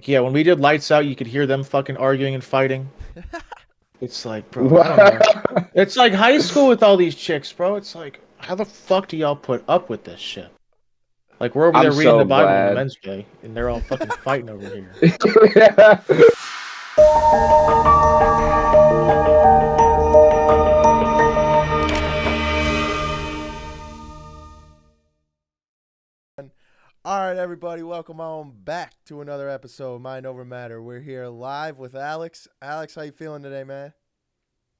Yeah, when we did Lights Out, you could hear them fucking arguing and fighting. It's like, bro, I don't know. What? It's like high school with all these chicks, bro. It's like, how the fuck do y'all put up with this shit? Like, we're over I'm there reading so the Bible in the glad. men's bay, and they're all fucking fighting over here. Yeah. All right, everybody, welcome on back to another episode of Mind Over Matter. We're here live with Alex. Alex, how you feeling today, man?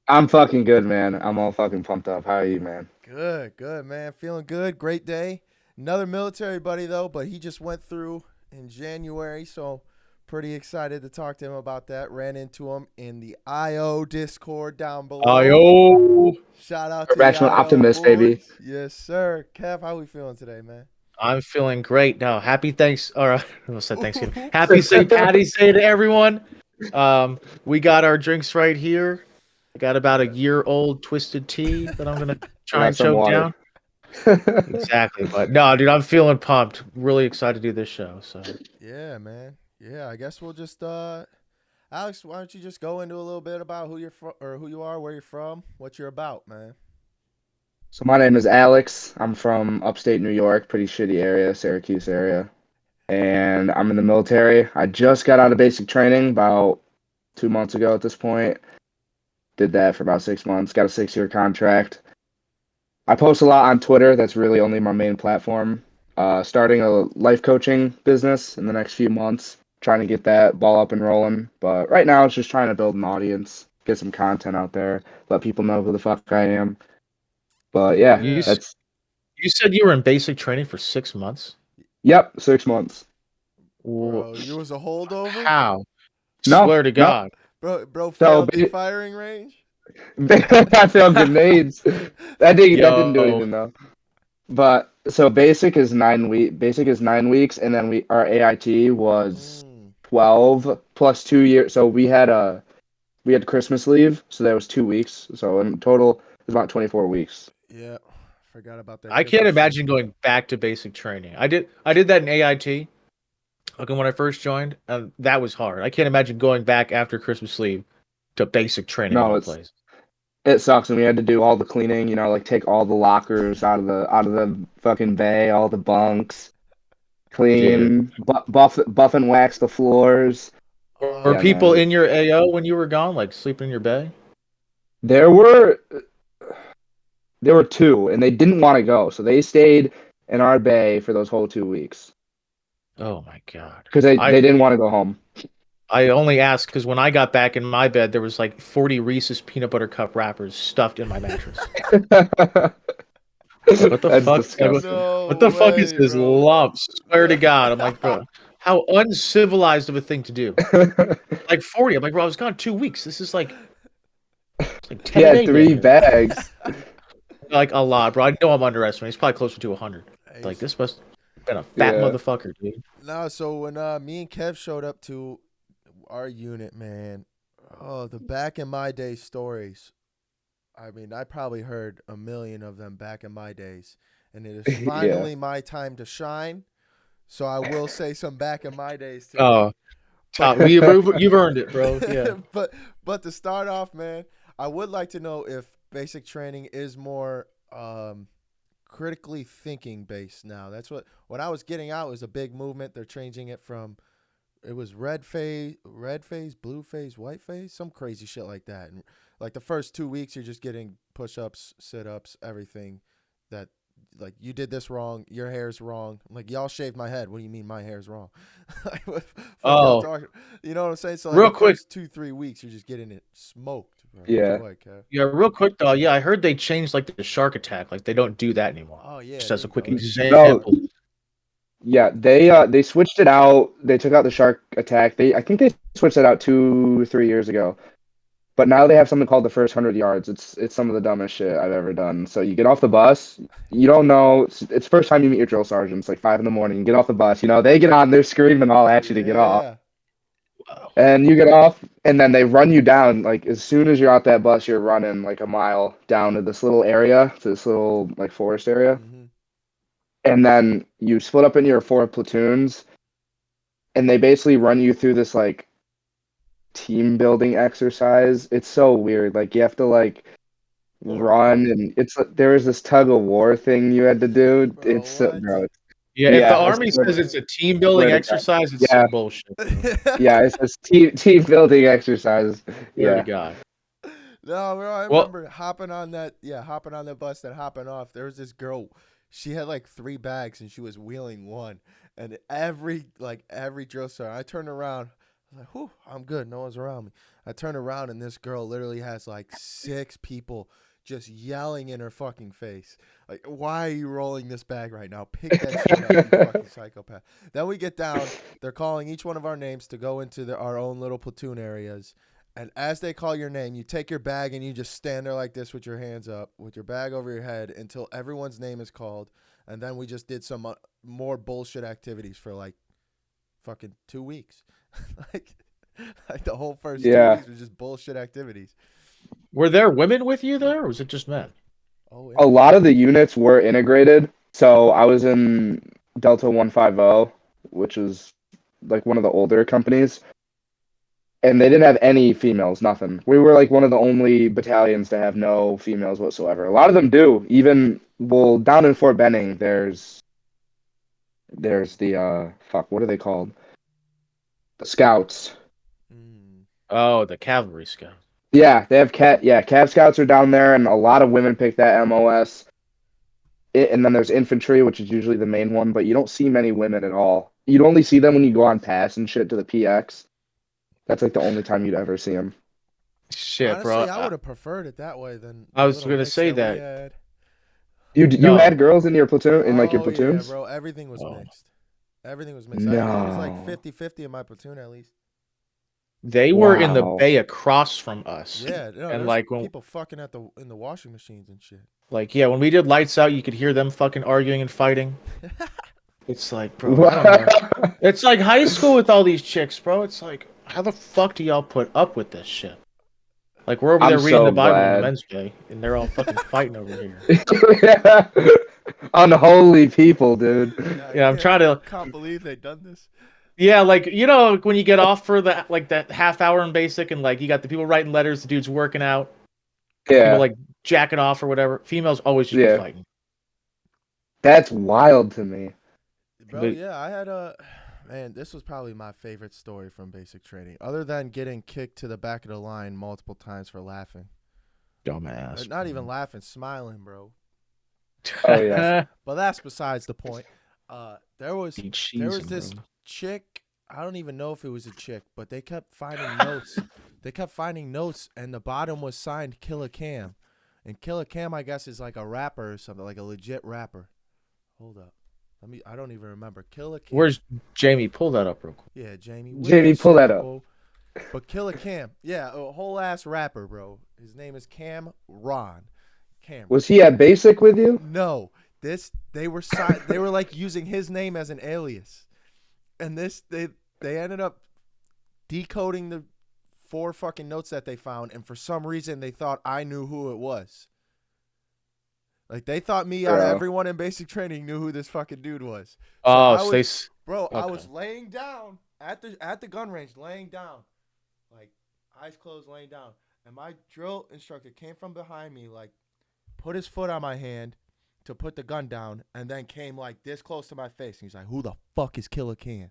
I'm fucking good, man. I'm all fucking pumped up. How are you, man? Good, man. Feeling good. Great day. Another military buddy, though, but he just went through in January, so pretty excited to talk to him about that. Ran into him in the IO Discord down below. Ayo! Shout out to the Irrational IO optimist, baby. boys. Yes, sir. Kev, how we feeling today, man? I'm feeling great now. Happy thanks, or I almost said Thanksgiving. Happy St. Patty's Day to everyone. We got our drinks right here. I got about a year-old twisted tea that I'm gonna I try got and some choke water. down. Exactly, but no, dude, I'm feeling pumped. Really excited to do this show. So Yeah, man. Yeah, I guess we'll just Alex, why don't you just go into a little bit about who you're from or who you are, where you're from, what you're about, man. So my name is Alex. I'm from upstate New York, pretty shitty area, Syracuse area. And I'm in the military. I just got out of basic training about 2 months ago at this point. Did that for about 6 months. Got a 6-year contract. I post a lot on Twitter. That's really only my main platform. Starting a life coaching business in the next few months. Trying to get that ball up and rolling. But right now, it's just trying to build an audience, get some content out there, let people know who the fuck I am. But yeah, you Yeah. s- that's you said you were in basic training for 6 months. yep, 6 months. Wh- Bro, you was a holdover? How? No, Swear to no. God. Bro So failed the firing range? I failed grenades. That didn't do Yo, anything though. But so basic is 9 weeks, and then our AIT was Mm, 12 plus 2 years. So we had Christmas leave, so that was 2 weeks. So in total it was about 24 weeks. yeah. Forgot about that I can't Christmas shit. imagine going back to basic training. I did that in AIT. Like when I first joined, that was hard. I can't imagine going back after Christmas leave to basic training of No, all it's places. it sucks, and we had to do all the cleaning, like take all the lockers out of the fucking bay, all the bunks, Dude, clean, buff and wax the floors. were Yeah, Oh, people man. in your AO when you were gone, like sleeping in your bed? There were there were two, and they didn't want to go, so they stayed in our bay for those whole 2 weeks Oh my God. because they didn't want to go home. I only asked because when I got back in my bed, there was like 40 Reese's peanut butter cup wrappers stuffed in my mattress. Like, what the That's fuck? Like, disgusting. what no the fuck is way, this bro. lump? Swear to God. I'm like, bro, how uncivilized of a thing to do. Like 40. I'm like, bro, I was gone 2 weeks. This is like, it's like He 10 a had day down three here. bags. Like a lot, bro. I know I'm underestimating. It's probably closer to 100. Hey, Like, this must have been a fat Yeah. motherfucker, dude. no, so when me and Kev showed up to our unit, man, oh, the back in my day stories. I mean, I probably heard a million of them back in my days, and it is Yeah. finally my time to shine. So I will say some back in my days today. Oh, top. You've earned it, bro. Yeah. but but to start off, man, I would like to know if basic training is more critically thinking based now. That's what when I was getting out it was a big movement. They're changing it from it was red phase, blue phase, white phase, some crazy shit like that. And like the first 2 weeks, you're just getting push ups, sit ups, everything that like you did this wrong, your hair's wrong. I'm like y'all shaved my head. What do you mean my hair's wrong? Like what the fuck y'all Oh, talking? You know what I'm saying? So like real the quick. first 2-3 weeks, you're just getting it smoked. Bro. Yeah. Go ahead, Kev. Yeah, real quick though. Yeah, I heard they changed like the shark attack. Like they don't do that anymore. Oh yeah, Just there as a you quick go. No, example. yeah, they switched it out. They took out the shark attack. I think they switched it out 2, 3 years ago. But now they have something called the first 100 yards. It's some of the dumbest shit I've ever done. So you get off the bus, you don't know. It's first time you meet your drill sergeants, like 5 in the morning. You get off the bus, they get on, they're screaming all at you to get off, Yeah. Wow. and you get off, and then they run you down. Like as soon as you're out that bus, you're running like a mile down to this little area, to this little like forest area, Mm-hmm. and then you split up into your four platoons, and they basically run you through this like team building exercise. It's so weird. Like you have to like run, and there was this tug of war thing you had to do. Bro, what? Yeah, if the Yeah, I Army says it's a team swear building to God. exercise, it's Yeah, some bullshit. Bro. yeah, it's this team building exercise. Swear to Yeah. God. No, bro, I Well, remember hopping on that bus and hopping off. There was this girl, she had like 3 bags and she was wheeling one. And every drill sergeant, I turned around, I was like, whew, I'm good. No one's around me. I turned around and this girl literally has like 6 people just yelling in her fucking face. Like, why are you rolling this bag right now? Pick that shit up, you fucking psychopath. Then we get down, they're calling each one of our names to go into our own little platoon areas. And as they call your name, you take your bag and you just stand there like this with your hands up, with your bag over your head until everyone's name is called. And then we just did some more bullshit activities for like fucking 2 weeks. like the whole first 2 weeks was just bullshit activities. were there women with you there, or was it just men? Oh, A lot of the units were integrated. So I was in Delta 150, which is like one of the older companies. And they didn't have any females, nothing. We were like one of the only battalions to have no females whatsoever. A lot of them do. Even, well, down in Fort Benning, there's the what are they called? The scouts. Oh, the cavalry scout. Yeah, they have Cav Scouts are down there, and a lot of women pick that MOS. And then there's infantry, which is usually the main one, but you don't see many women at all. You'd only see them when you go on pass and shit to the PX. That's like the only time you'd ever see them. Shit, honestly, bro. I would have preferred it that way than I was gonna say that. You No. had girls in your platoon, in like your Oh, platoons? yeah, bro. Everything was mixed. Everything was mixed. No. I think it was like 50-50 in my platoon at least. They were in the Wow. bay across from us. Yeah, no, and there's like when, people fucking in the washing machines and shit. like yeah, when we did lights out, you could hear them fucking arguing and fighting. It's like, bro, I don't know. It's like high school with all these chicks, bro. It's like, how the fuck do y'all put up with this shit? Like we're over there reading the Bible on the men's day, and they're all fucking fighting over here. Yeah. Unholy people, dude. Yeah, I'm trying to. Can't believe they done this. Yeah, like you know, when you get off for that half hour in basic, and like you got the people writing letters, the dudes working out, Yeah. people like jacking off or whatever. Females always just be fighting. That's wild to me. Bro, yeah, I had man, this was probably my favorite story from basic training, other than getting kicked to the back of the line multiple times for laughing. Dumbass. Not even laughing, smiling, bro. Oh yeah. But that's besides the point. There was this bro. chick. I don't even know if it was a chick, but they kept finding notes. They kept finding notes, and the bottom was signed Killer Cam. And Killer Cam, I guess, is like a rapper or something, like a legit rapper. Hold up. I don't even remember. Killer Cam. Where's Jamie? Pull that up real quick. Yeah, Jamie. Jamie, pull that up. But Killer Cam. Yeah, a whole ass rapper, bro. His name is Cam Ron. Cam. Was he at basic with you? No. They were like using his name as an alias. And they ended up decoding the 4 fucking notes that they found, and for some reason they thought I knew who it was. Like they thought me out of everyone in basic training knew who this fucking dude was. So I was laying down at the gun range, laying down, like eyes closed, laying down, and my drill instructor came from behind me, like put his foot on my hand to put the gun down, and then came like this close to my face, and he's like, "Who the fuck is Killer Cam?"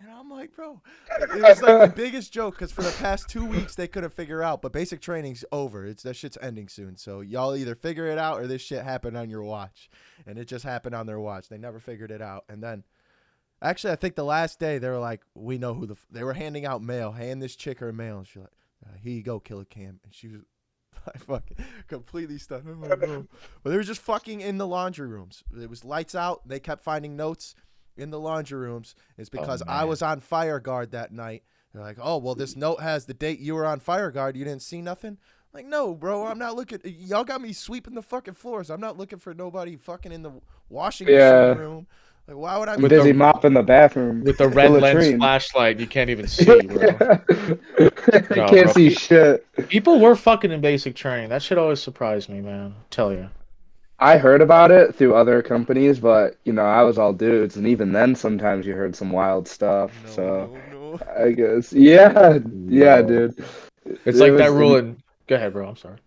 And I'm like, bro, it was like the biggest joke because for the past 2 weeks they couldn't figure out. But basic training's over. That shit's ending soon. So y'all either figure it out or this shit happened on your watch. And it just happened on their watch. They never figured it out. And then, actually, I think the last day they were like, we know who they were handing out mail. Hand this chick her mail. And she's like, here you go, Killer Cam. And she was like fucking completely stunned. I'm like, bro. But they were just fucking in the laundry rooms. It was lights out. They kept finding notes in the laundry rooms. It's because I was on fire guard that night. They're like, oh, well, this note has the date you were on fire guard. You didn't see nothing? I'm like, no, bro, I'm not looking. Y'all got me sweeping the fucking floors. I'm not looking for nobody fucking in the washing machine room. Like, why would I be busy mopping the bathroom with the red lens flashlight? You can't even see, bro. You can't see shit. People were fucking in basic training. That shit always surprised me, man. I tell you. I heard about it through other companies, but I was all dudes, and even then, sometimes you heard some wild stuff. No, So no, no. I guess, yeah, yeah, Yo. dude. It's It like that was rule in. Go ahead, bro. I'm sorry.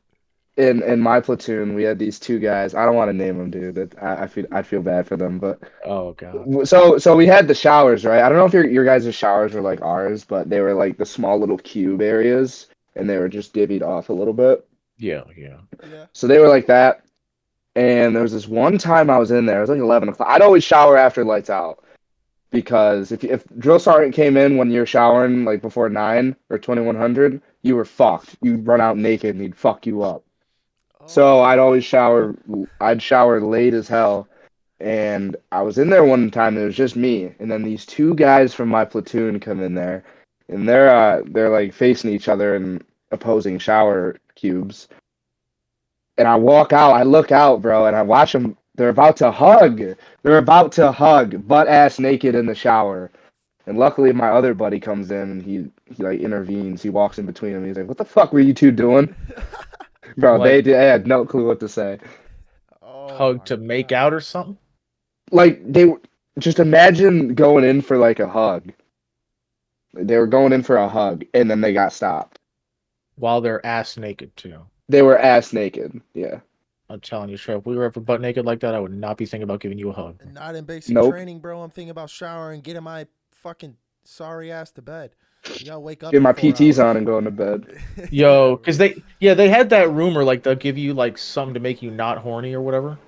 in my platoon. We had these two guys. I don't want to name them, dude. I feel bad for them, but Oh god. so we had the showers, right? I don't know if your guys' showers were like ours, but they were like the small little cube areas, and they were just divvied off a little bit. Yeah, yeah. Yeah. So they were like that. And there was this one time I was in there. It was like 11 o'clock. I'd always shower after lights out because if drill sergeant came in when you're showering like before 9 or 2100, you were fucked. You'd run out naked and he'd fuck you up. So Oh. I'd always shower. I'd shower late as hell. And I was in there one time. And it was just me, and then these two guys from my platoon come in there, and they're like facing each other in opposing shower cubes. And I walk out, I look out, bro, and I watch them. They're about to hug. They're about to hug, butt ass naked in the shower. And luckily, my other buddy comes in and he like intervenes. He walks in between them. He's like, "What the fuck were you two doing, bro?" Like They had no clue what to say. Oh hug my to make god. out or something. Like just imagine going in for like a hug. They were going in for a hug, and then they got stopped. While they're ass naked too. They were ass naked. Yeah. I'm telling you, straight. If we were ever butt naked like that, I would not be thinking about giving you a hug. Not in basic Nope. training, bro. I'm thinking about showering, getting my fucking sorry ass to bed. You gotta wake up Get in my 4 PTs hours. on and going to bed. Yo, Yeah, because bro. they had that rumor like they'll give you like something to make you not horny or whatever.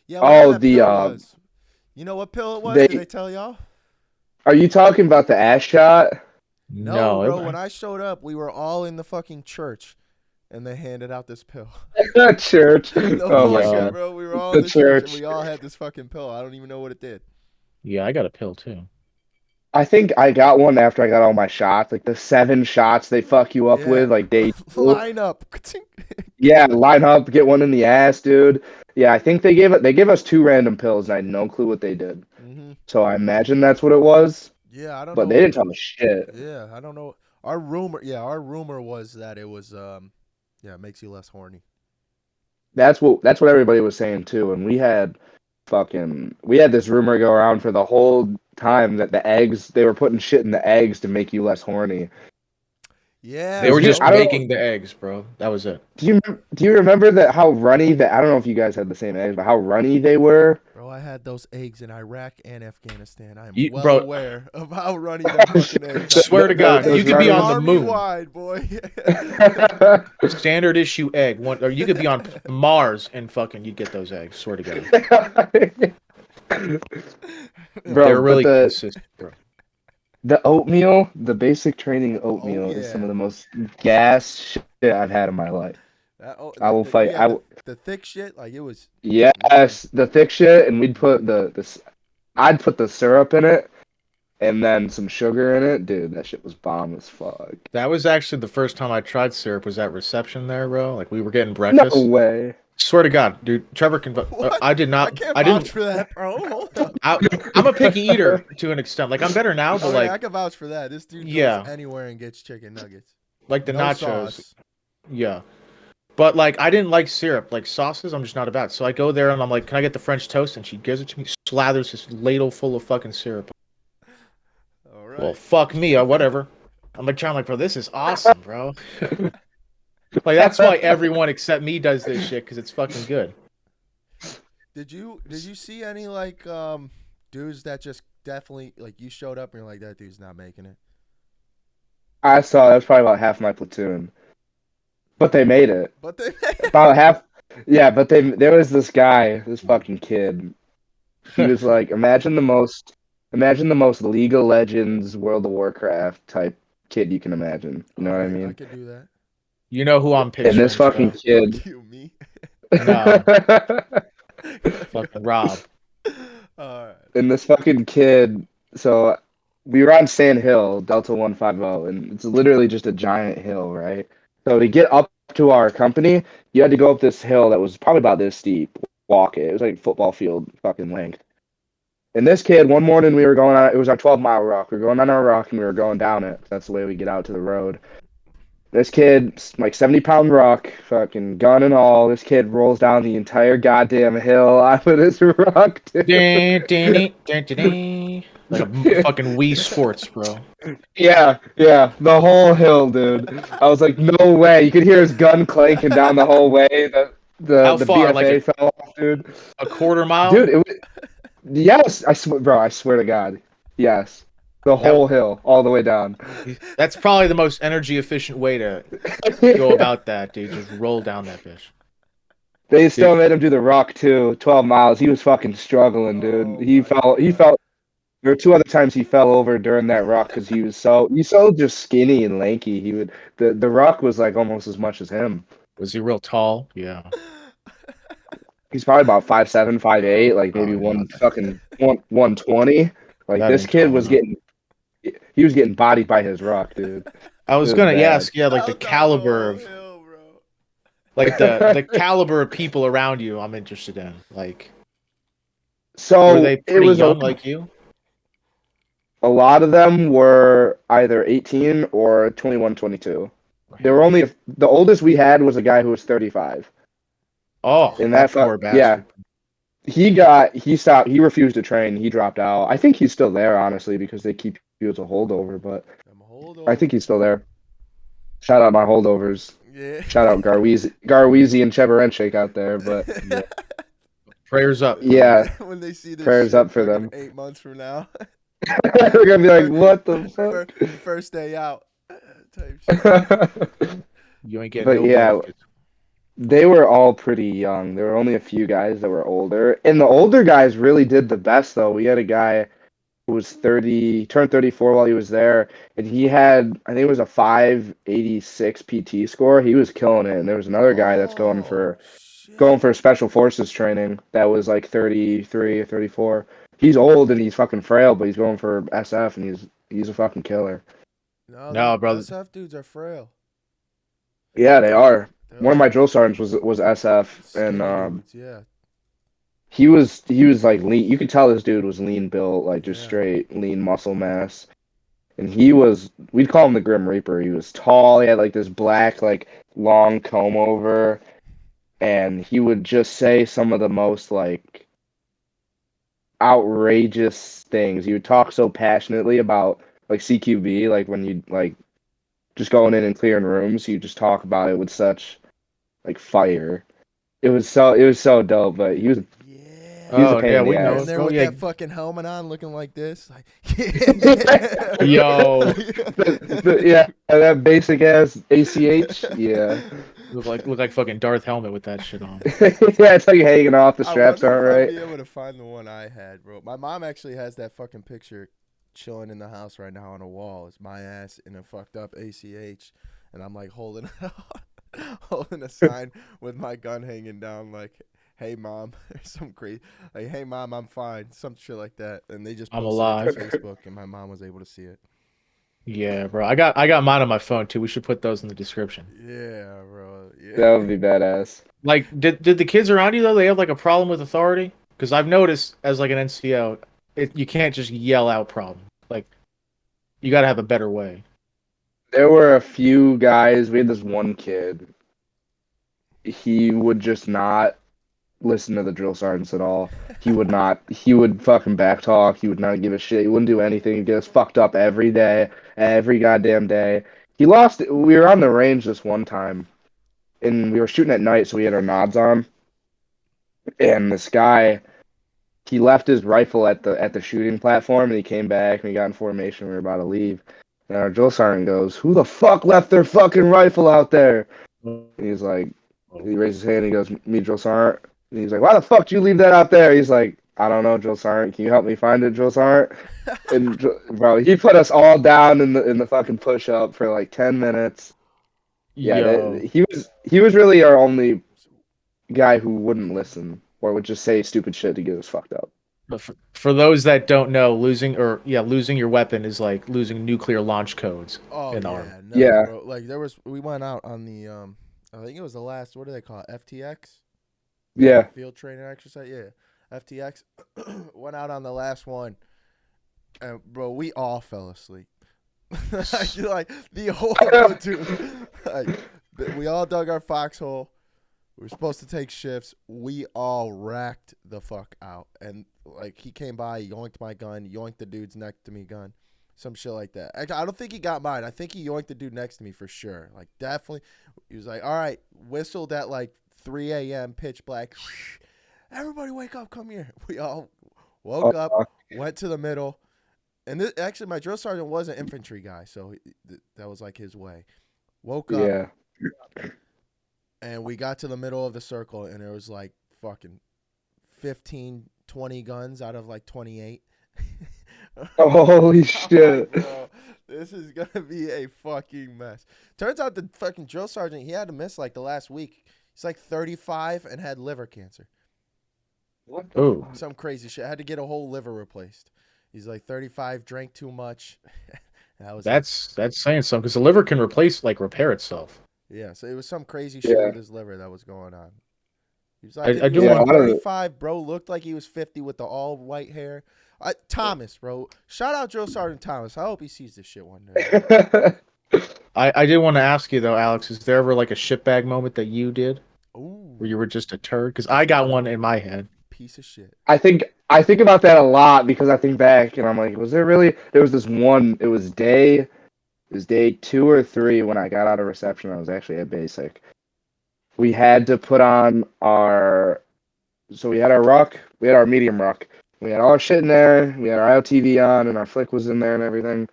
Yeah, whatever Oh, that pill was. You know what pill it was? Did they they tell y'all? are you talking about the ass shot? No, No, bro. When I showed up, we were all in the fucking church, and they handed out this pill. Church. No Oh my bullshit, yo, god. bro. We were all in The the church, and church. we all had this fucking pill. I don't even know what it did. yeah, I got a pill too. I think I got one after I got all my shots, like the 7 shots they fuck you up Yeah. with, like day two. Line up. Yeah, line up, get one in the ass, dude. Yeah, I think they gave us two random pills, and I had no clue what they did. hmm So I imagine that's what it was, Yeah, I don't but know they what. didn't tell me shit. Yeah, I don't know. Our rumor was that it was yeah, it makes you less horny. That's what everybody was saying too, and we had this rumor go around for the whole time that the eggs they were putting shit in the eggs to make you less horny. Yeah, They were Because just bro. I don't making the eggs, bro. That was it. do you remember that how runny that I don't know if you guys had the same eggs, but how runny they were? Bro, I had those eggs in Iraq and Afghanistan. I am You, well bro, aware of how runny them fucking eggs are. swear to God, you Those could be Eggs on the running. army moon. wide, boy. Standard issue egg. One, or you could be on Mars and fucking you get those eggs. Swear to God, Bro, they're but really the consistent, bro. the oatmeal, the basic training Oh oatmeal is some yeah. of the most gas shit I've had in my life. That, oh, I will fight. yeah, the thick shit, like it was. Mm, Yes, the thick shit, and we'd put I'd put the syrup in it, and then some sugar in it. Dude, that shit was bomb as fuck. That was actually the first time I tried syrup. Was at reception there, bro. Like we were getting No breakfast. way. Swear to God, dude. Trevor can. what? I did I not. can't I vouch didn't. for that, bro. Hold up. I'm a picky eater to an extent. Like I'm better now, but Oh yeah, I like can vouch for that. This dude goes yeah, anywhere and gets chicken nuggets. like the No nachos. sauce. Yeah. But like I didn't like syrup, like sauces. I'm just not about. So I go there and I'm like, "Can I get the French toast?" And she gives it to me, slathers this ladle full of fucking syrup. All Well, right. fuck me, or whatever. I'm like trying, like, bro, this is awesome, bro. Like that's why everyone except me does this shit because it's fucking good. Did you see any like dudes that just definitely like you showed up and you're like that dude's not making it? I saw that was probably about half my platoon, but they made it. But they About half. Yeah, but there was this guy, this fucking kid. He was like, imagine the most League of Legends, World of Warcraft type kid you can imagine. You know all what I right, I mean? could do that. You know who I'm And this picturing, fucking Trev? kid. Fuck you, me. No, fucking Rob. All right. And this fucking kid. So we were on Sand Hill, Delta 150, and it's literally just a giant hill, right? So to get up to our company, you had to go up this hill that was probably about this steep. Walk it. It was like football field fucking length. And this kid, one morning we were it was our 12-mile rock. We were going on our rock and we were going down it. That's the way we get out to the road. This kid, like 70-pound rock, fucking gun and all. This kid rolls down the entire goddamn hill out with his rock, Dun, dun, dun, dun, dun, dude. dun. Like a fucking Wii Sports, bro. Yeah, the whole hill, dude. I was like, no way. You could hear his gun clanking down the whole way. How The far? Like BFA fell off, dude. a quarter mile? Dude, yes, I swear, bro. I swear to God, yes. The That whole hill, all the way down. that's probably the most energy efficient way to go about that, dude. Just roll down that bitch. They Dude, still made him do the rock too. 12 miles. He was fucking struggling, dude. Oh He my fell. He God. fell. There were two other times he fell over during that rock because he's so just skinny and lanky. The rock was like almost as much as him. was he real tall? Yeah. He's probably about 5'7", 5'8", like Oh maybe yeah. one fucking 120. Like That this ain't kid tall was enough. getting bodied by his rock, dude. I It was was gonna bad. ask, yeah, like the Fell down the caliber whole of hill, bro. like the caliber of people around you I'm interested in. Like were So they it pretty was young like you? a lot of them were either 18 or 21, 22. There were only the oldest we had was a guy who was 35. Oh, And that poor yeah, bastard. he stopped, he refused to train, he dropped out. I think he's still there honestly because they keep you as a holdover, but I'm I think he's holdovers. still there. Shout out my holdovers. Yeah. Shout out Garweezy and Chebarenchik out there, but Yeah. Prayers up, bro. yeah, When they see this prayers shit up for fucking them. 8 months from now, They're gonna be like, what the first day out type shit. fuck? You ain't getting But no yeah, benefits. they were all pretty young. There were only a few guys that were older. And the older guys really did the best though. We had a guy who was 30, turned 34 while he was there, and he had, I think it was a 586 PT score. He was killing it. And there was another guy that's Oh going shit. for special forces training that was like 33 or 34. He's old and he's fucking frail, but he's going for SF and he's a fucking killer. No, them No, brother. SF dudes are frail. Yeah, they are. They're One of like my drill sergeants was SF, and skinny dudes. Yeah. he was like lean. You could tell this dude was lean built, like just Yeah. straight lean muscle mass. And we'd call him the Grim Reaper. He was tall. He had like this black, like long comb over, and he would just say some of the most like outrageous things. He would talk so passionately about like CQB, like when you like just going in and clearing rooms. You just talk about it with such like fire. It was so dope, but Yeah. he was a Oh pain yeah, in the we know Standing it, ass. there bro. with Yeah. that fucking helmet on, looking like this. Like, Yo. Yeah, that basic ass ACH. Yeah. Look like fucking Darth Helmet with that shit on. Yeah, it's like hanging off, the I straps wonder aren't if I'll right. be able to find the one I had, bro. My mom actually has that fucking picture chilling in the house right now on a wall. It's my ass in a fucked up ACH, and I'm like holding holding a sign with my gun hanging down, like, "Hey mom," or some crazy, like, "Hey mom, I'm fine," some shit like that. And they just I'm posted it to alive. Facebook, and my mom was able to see it. Yeah, bro. I got mine on my phone too. We should put those in the description. Yeah, bro. Yeah. That would be badass. Like, did the kids around you though? They have like a problem with authority? Because I've noticed as like an NCO, you can't just yell out problem. Like, you got to have a better way. There were a few guys. We had this one kid. He would just not listen to the drill sergeants at all. He would not. He would fucking backtalk. He would not give a shit. He wouldn't do anything. He'd get us fucked up every day, every goddamn day. He lost. We were on the range this one time, and we were shooting at night, so we had our nods on. And this guy, he left his rifle at the shooting platform, and he came back, and we got in formation. We were about to leave, and our drill sergeant goes, "Who the fuck left their fucking rifle out there?" And he's like, he raises his hand, and he goes, "Me, drill sergeant." And he's like, "Why the fuck did you leave that out there?" He's like, "I don't know, drill sergeant. Can you help me find it, drill sergeant?" And bro, he put us all down in the fucking push up for like 10 minutes. Yeah, Yo, he was really our only guy who wouldn't listen or would just say stupid shit to get us fucked up. but for those that don't know, losing your weapon is like losing nuclear launch codes Oh in the army. yeah, no, Yeah, bro. Like we went out on the I think it was the last, what do they call it? FTX? yeah. Field training exercise. Yeah. FTX. Went out on the last one. And bro, we all fell asleep. like the whole platoon. We all dug our foxhole. We were supposed to take shifts. We all racked the fuck out. And like he came by, yoinked my gun, yoinked the dude's next to me gun. Some shit like that. Actually, I don't think he got mine. I think he yoinked the dude next to me for sure. Like definitely. He was like, all right, whistled at like 3 a.m. pitch black. Everybody wake up, come here. We all woke up, went to the middle. And this, actually, my drill sergeant was an infantry guy, so that was like his way. Woke up. Yeah. And we got to the middle of the circle, and there was like fucking 15, 20 guns out of like 28. Oh, holy shit. Like, bro, this is going to be a fucking mess. Turns out the fucking drill sergeant, he had to miss like the last week. He's like 35 and had liver cancer. What? Oh, Some crazy shit. Had to get a whole liver replaced. He's like 35, drank too much. that's saying something because the liver can repair itself. Yeah, so it was some crazy shit with his liver that was going on. He was like, I he do was want like 35, bro. Looked like he was 50 with the all white hair. Thomas, bro. Shout out Drill Sergeant Thomas. I hope he sees this shit one day. I did want to ask you though, Alex, is there ever like a shitbag moment that you did Ooh, where you were just a turd? Because I got one in my head. piece of shit. I think about that a lot because I think back and I'm like, was there really? There was this one. It was day 2 or 3 when I got out of reception. I was actually at basic. We had to put on we had our ruck, we had our medium ruck. We had all our shit in there. We had our IOTV on, and our flick was in there and everything,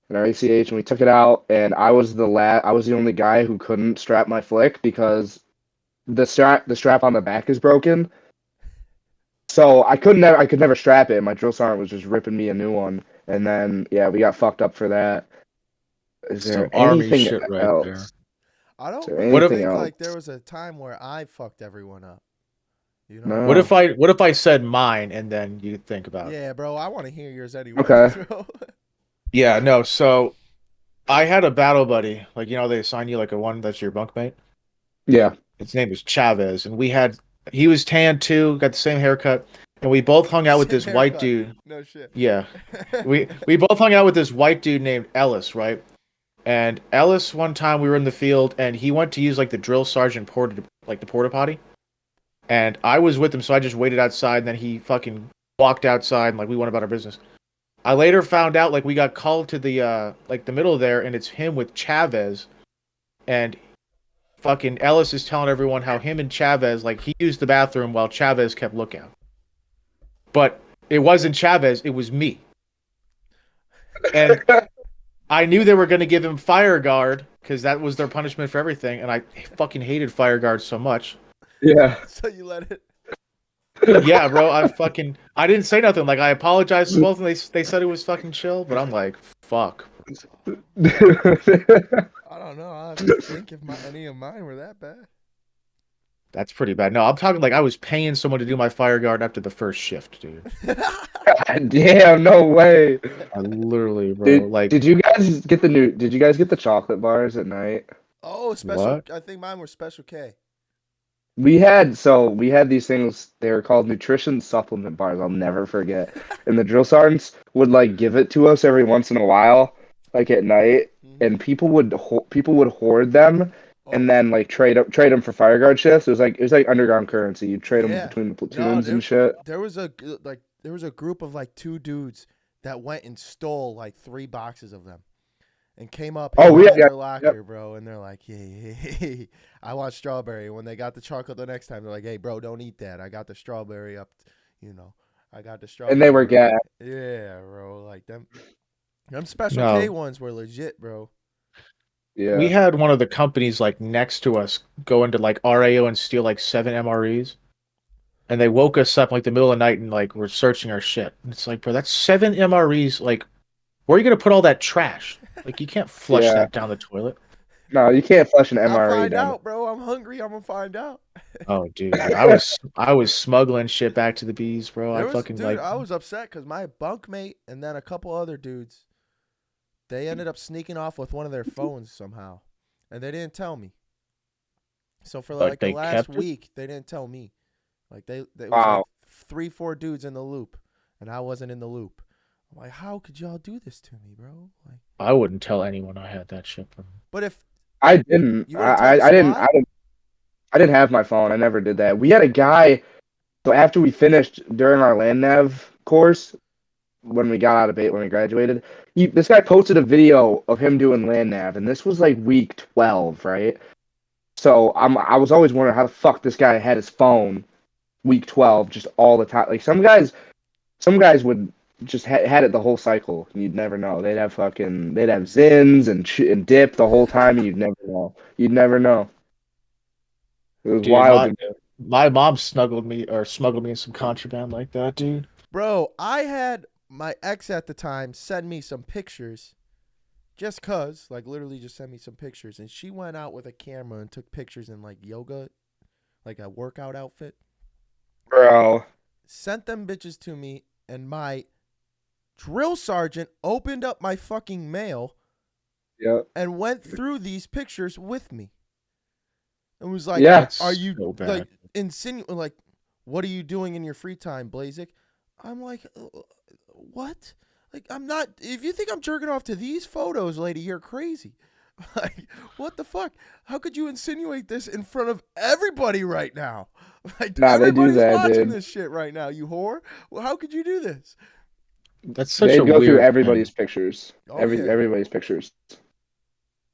and our ACH. And we took it out, and I was the only guy who couldn't strap my flick because the strap on the back is broken. So I could never strap it. My drill sergeant was just ripping me a new one, and then we got fucked up for that. Is Some there army anything shit right else? there. I don't there really What if- think anything like else? there was a time where I fucked everyone up. You know? No. What if I said mine and then you think about it? Yeah, bro. I want to hear yours anyway. Okay. Bro. Yeah, no. So I had a battle buddy. Like, you know, they assign you like a one that's your bunkmate. Yeah. His name was Chavez, and he was tan too, got the same haircut, and we both hung out with this Same white haircut. dude. No shit. Yeah, we both hung out with this white dude named Ellis, right? And Ellis, one time we were in the field, and he went to use like the drill sergeant the porta potty, and I was with him, so I just waited outside, and then he fucking walked outside, and like we went about our business. I later found out like we got called to the like the middle there, and it's him with Chavez, and fucking Ellis is telling everyone how him and Chavez, like, he used the bathroom while Chavez kept lookout. But it wasn't Chavez, it was me. And I knew they were going to give him fire guard because that was their punishment for everything. And I fucking hated fire guard so much. Yeah. So you let it. Yeah, bro, I didn't say nothing. Like, I apologized to both and they said it was fucking chill, but I'm like, fuck. I don't know. I have to think if any of mine were that bad. That's pretty bad. No, I'm talking like I was paying someone to do my fire guard after the first shift, dude. God damn, no way. I literally, bro, Did you guys get the chocolate bars at night? Oh, special. What? I think mine were Special K. We had these things, they were called nutrition supplement bars, I'll never forget. And the drill sergeants would like give it to us every once in a while, like at night, and people would hoard them and then like trade them for fire guard shifts. It was like underground currency. You trade them between the platoons and shit. There was a group of like 2 dudes that went and stole like 3 boxes of them. And came up and in their locker, bro, and they're like, hey, I want strawberry. When they got the chocolate the next time, they're like, hey, bro, don't eat that. I got the strawberry up, I got the strawberry. And they were gassed. Yeah, bro, like them Special K ones were legit, bro. Yeah. We had one of the companies like next to us go into like RAO and steal like 7 MREs. And they woke us up like the middle of the night and like we're searching our shit. And it's like, bro, that's 7 MREs. Like, where are you gonna put all that trash? Like, you can't flush that down the toilet. No, you can't flush an MRE I'll find down. out, bro. I'm hungry. I'm gonna find out. Oh, dude, I was smuggling shit back to the bees, bro. I was upset because my bunkmate and then a couple other dudes, they ended up sneaking off with one of their phones somehow, and they didn't tell me. So for like the last week, they didn't tell me. Like they was like 3-4 dudes in the loop, and I wasn't in the loop. I'm like, how could y'all do this to me, bro? Like, I wouldn't tell anyone I had that shit from. but if I didn't. you would have told the I didn't. squad, I didn't have my phone. I never did that. We had a guy. So after we finished during our land nav course, when we got out of bait, when we graduated, this guy posted a video of him doing land nav, and this was like week 12, right? So I was always wondering how the fuck this guy had his phone week 12 just all the time. Like some guys would just had it the whole cycle. And you'd never know. They'd have zins and dip the whole time, and you'd never know. You'd never know. It was Dude, wild my to me. my mom smuggled me in some contraband like that, dude. bro, I had my ex at the time send me some pictures. Just cause, like, literally just sent me some pictures, and she went out with a camera and took pictures in like yoga, like a workout outfit. Bro. Sent them bitches to me, and my drill sergeant opened up my fucking mail Yep. and went through these pictures with me and was like, Yeah. That's "Are you so bad. like like, what are you doing in your free time, Blazik?" I'm like, "What? Like, I'm not. If you think I'm jerking off to these photos, lady, you're crazy. Like, what the fuck? How could you insinuate this in front of everybody right now? Like, Nah, they do everybody's that, watching dude. this shit right now, you whore. Well, how could you do this? That's such They'd a go through weird everybody's thing. pictures. Oh yeah, Everybody's pictures.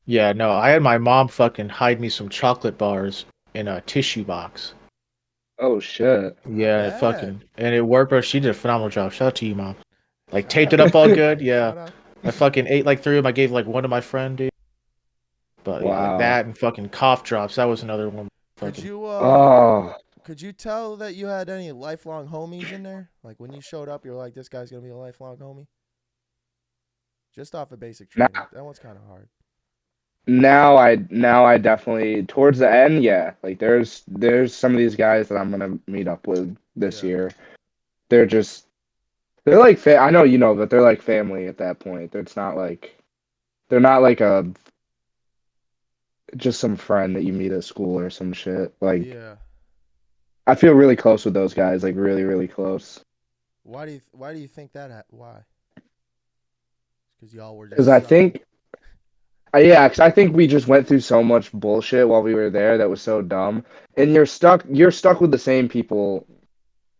Yeah, no, I had my mom fucking hide me some chocolate bars in a tissue box. Oh shit. not Yeah, bad. fucking, and it worked, bro. She did a phenomenal job. Shout out to you, mom. Like Shout taped out, it up all good. Yeah, shout out. I fucking ate like 3 of them. I gave like one to my friend, dude. But yeah, like Wow. that and fucking cough drops. That was another one. Could Fucking you Oh. could you tell that you had any lifelong homies in there? Like when you showed up, you're like, this guy's gonna be a lifelong homie. Just off of basic Now, training, that one's kind of hard. now I definitely towards the end, yeah. Like there's some of these guys that I'm gonna meet up with this Yeah, year. They're just they're like I know you know, but they're like family at that point. It's not like they're not like a just some friend that you meet at school or some shit. Like yeah. I feel really close with those guys, like really, really close. Why do you think that? Why? Because y'all were Because just I sucking. think, yeah, because I think we just went through so much bullshit while we were there that was so dumb. And you're stuck with the same people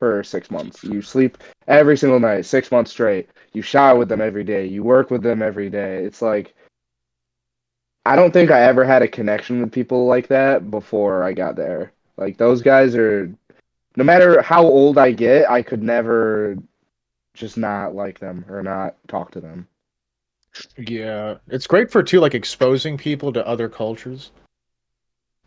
for 6 months. You sleep every single night, 6 months straight. You shower with them every day. You work with them every day. It's like, I don't think I ever had a connection with people like that before I got there. Like, those guys are, no matter how old I get, I could never just not like them or not talk to them. yeah, it's great for too like exposing people to other cultures.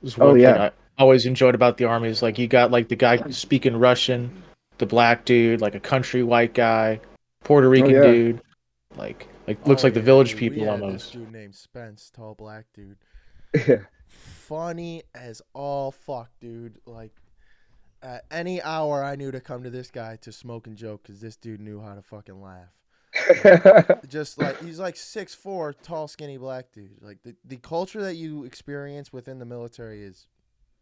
Is Oh, one thing yeah. I always enjoyed about the army is like you got like the guy speaking Russian, the black dude, like a country white guy, Puerto Oh, Rican yeah. dude, like looks Oh like the yeah, village dude. We people had this almost. dude named Spence, tall black dude. Yeah. Funny as all fuck, dude. Like at any hour, I knew to come to this guy to smoke and joke because this dude knew how to fucking laugh. Like, just like he's like 6'4", tall, skinny black dude. Like the culture that you experience within the military is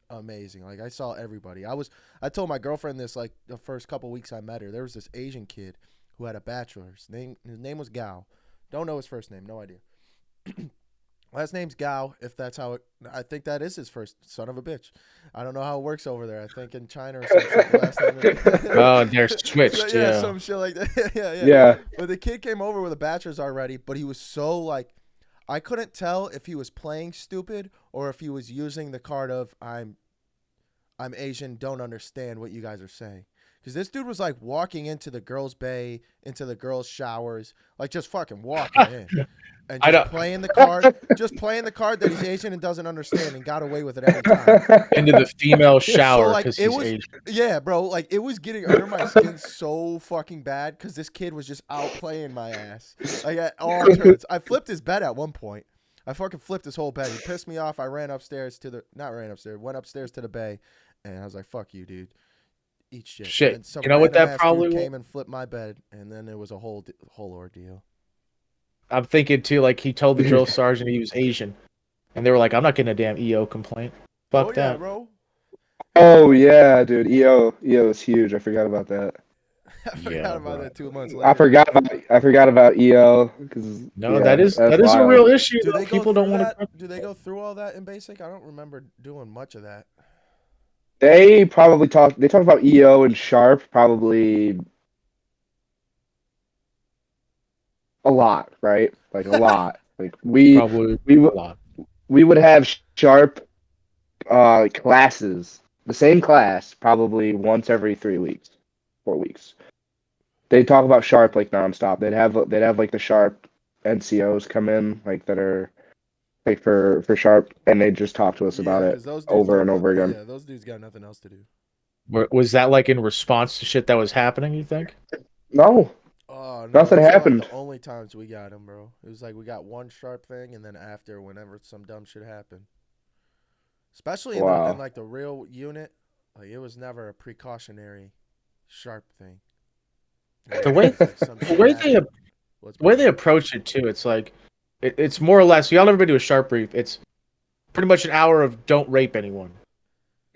amazing. Like I saw everybody. I told my girlfriend this like the first couple weeks I met her. There was this Asian kid who had a bachelor's. His name was Gao. Don't know his first name. No idea. Last name's Gao. If that's how it, I think that is his first. Son of a bitch. I don't know how it works over there. I think in China or some shit, the last name. Oh, they're So, switched. yeah, Yeah, some shit like that. Yeah, yeah. Yeah. But the kid came over with a bachelor's already, but he was so like, I couldn't tell if he was playing stupid or if he was using the card of I'm Asian, don't understand what you guys are saying. Because this dude was like walking into the girls' bay, into the girls' showers, like just fucking walking in and I just don't playing the card that he's Asian and doesn't understand and got away with it every time. into the female So shower like because it he's was, Asian. yeah, bro, like it was getting under my skin so fucking bad because this kid was just out playing my ass, like at all turns. I flipped his bed at one point. I fucking flipped his whole bed. He pissed me off. I ran upstairs to the not ran upstairs, went upstairs to the bay, and I was like, "Fuck you, dude. Eat shit." And Shit, then some you know what random that ass probably dude was? came and flipped my bed, and then it was a whole ordeal. I'm thinking too. Like he told the drill sergeant he was Asian, and they were like, "I'm not getting a damn EO complaint. Oh Fuck yeah, that." bro. Oh yeah, dude. EO is huge. I forgot about that. I Yeah, forgot about bro. that 2 months I later. forgot about EO because No, yeah, that that's is a wild. real issue Do though. they go People don't through want that? to. Do they go through all that in basic? I don't remember doing much of that. They probably talk. They talk about EO and Sharp probably a lot, right? Like a lot. Like Probably we a lot. we would have Sharp classes, the same class, probably once every 3 weeks, 4 weeks. They talk about Sharp like nonstop. They'd have like the Sharp NCOs come in like that are like for Sharp, and they just talk to us Yeah, about it because those dudes over don't and got. over again. Yeah, those dudes got nothing else to do. Was that like in response to shit that was happening? You think? No, Oh no, nothing those are like the happened. only times we got them, bro. It was like we got one sharp thing, and then after, whenever some dumb shit happened, especially in Wow. like the real unit, like it was never a precautionary sharp thing. It was The way always like some the shit way they happened. Let's the way bring they it. approach it too, it's like it's more or less. Y'all ever been to a sharp brief? It's pretty much an hour of don't rape anyone.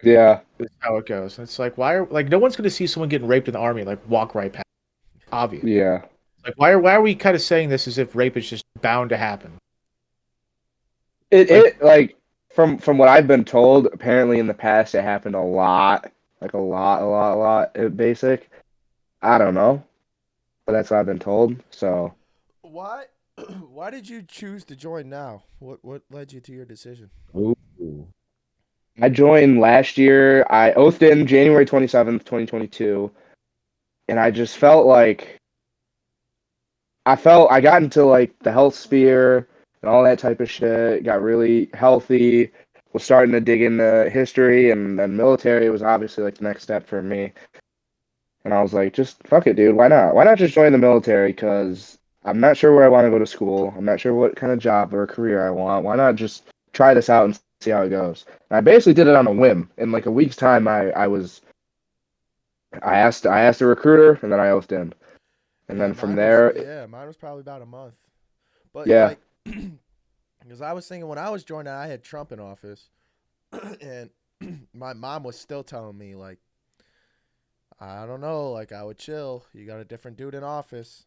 Yeah, That's how it goes. It's like why are like no one's gonna see someone getting raped in the army like walk right past. Obvious. yeah. Like why are we kind of saying this as if rape is just bound to happen? Like It like from what I've been told, apparently in the past it happened a lot, like a lot at basic. I don't know, but that's what I've been told. So Why? Why did you choose to join now? What led you to your decision? ooh. I joined last year. I oathed in January 27th, 2022, and I just felt like I got into like the health sphere and all that type of shit, got really healthy, was starting to dig into history, and then military was obviously like the next step for me. And I was like, just fuck it, dude. Why not? Why not just join the military? Because I'm not sure where I want to go to school. I'm not sure what kind of job or career I want. Why not just try this out and see how it goes? And I basically did it on a whim. In like a week's time, I asked a recruiter, and then I oathed in. And Yeah, then from mine was there, yeah, mine was probably about a month. But yeah, like, because I was thinking when I was joining, I had Trump in office, and my mom was still telling me like, I don't know, like I would chill. You got a different dude in office.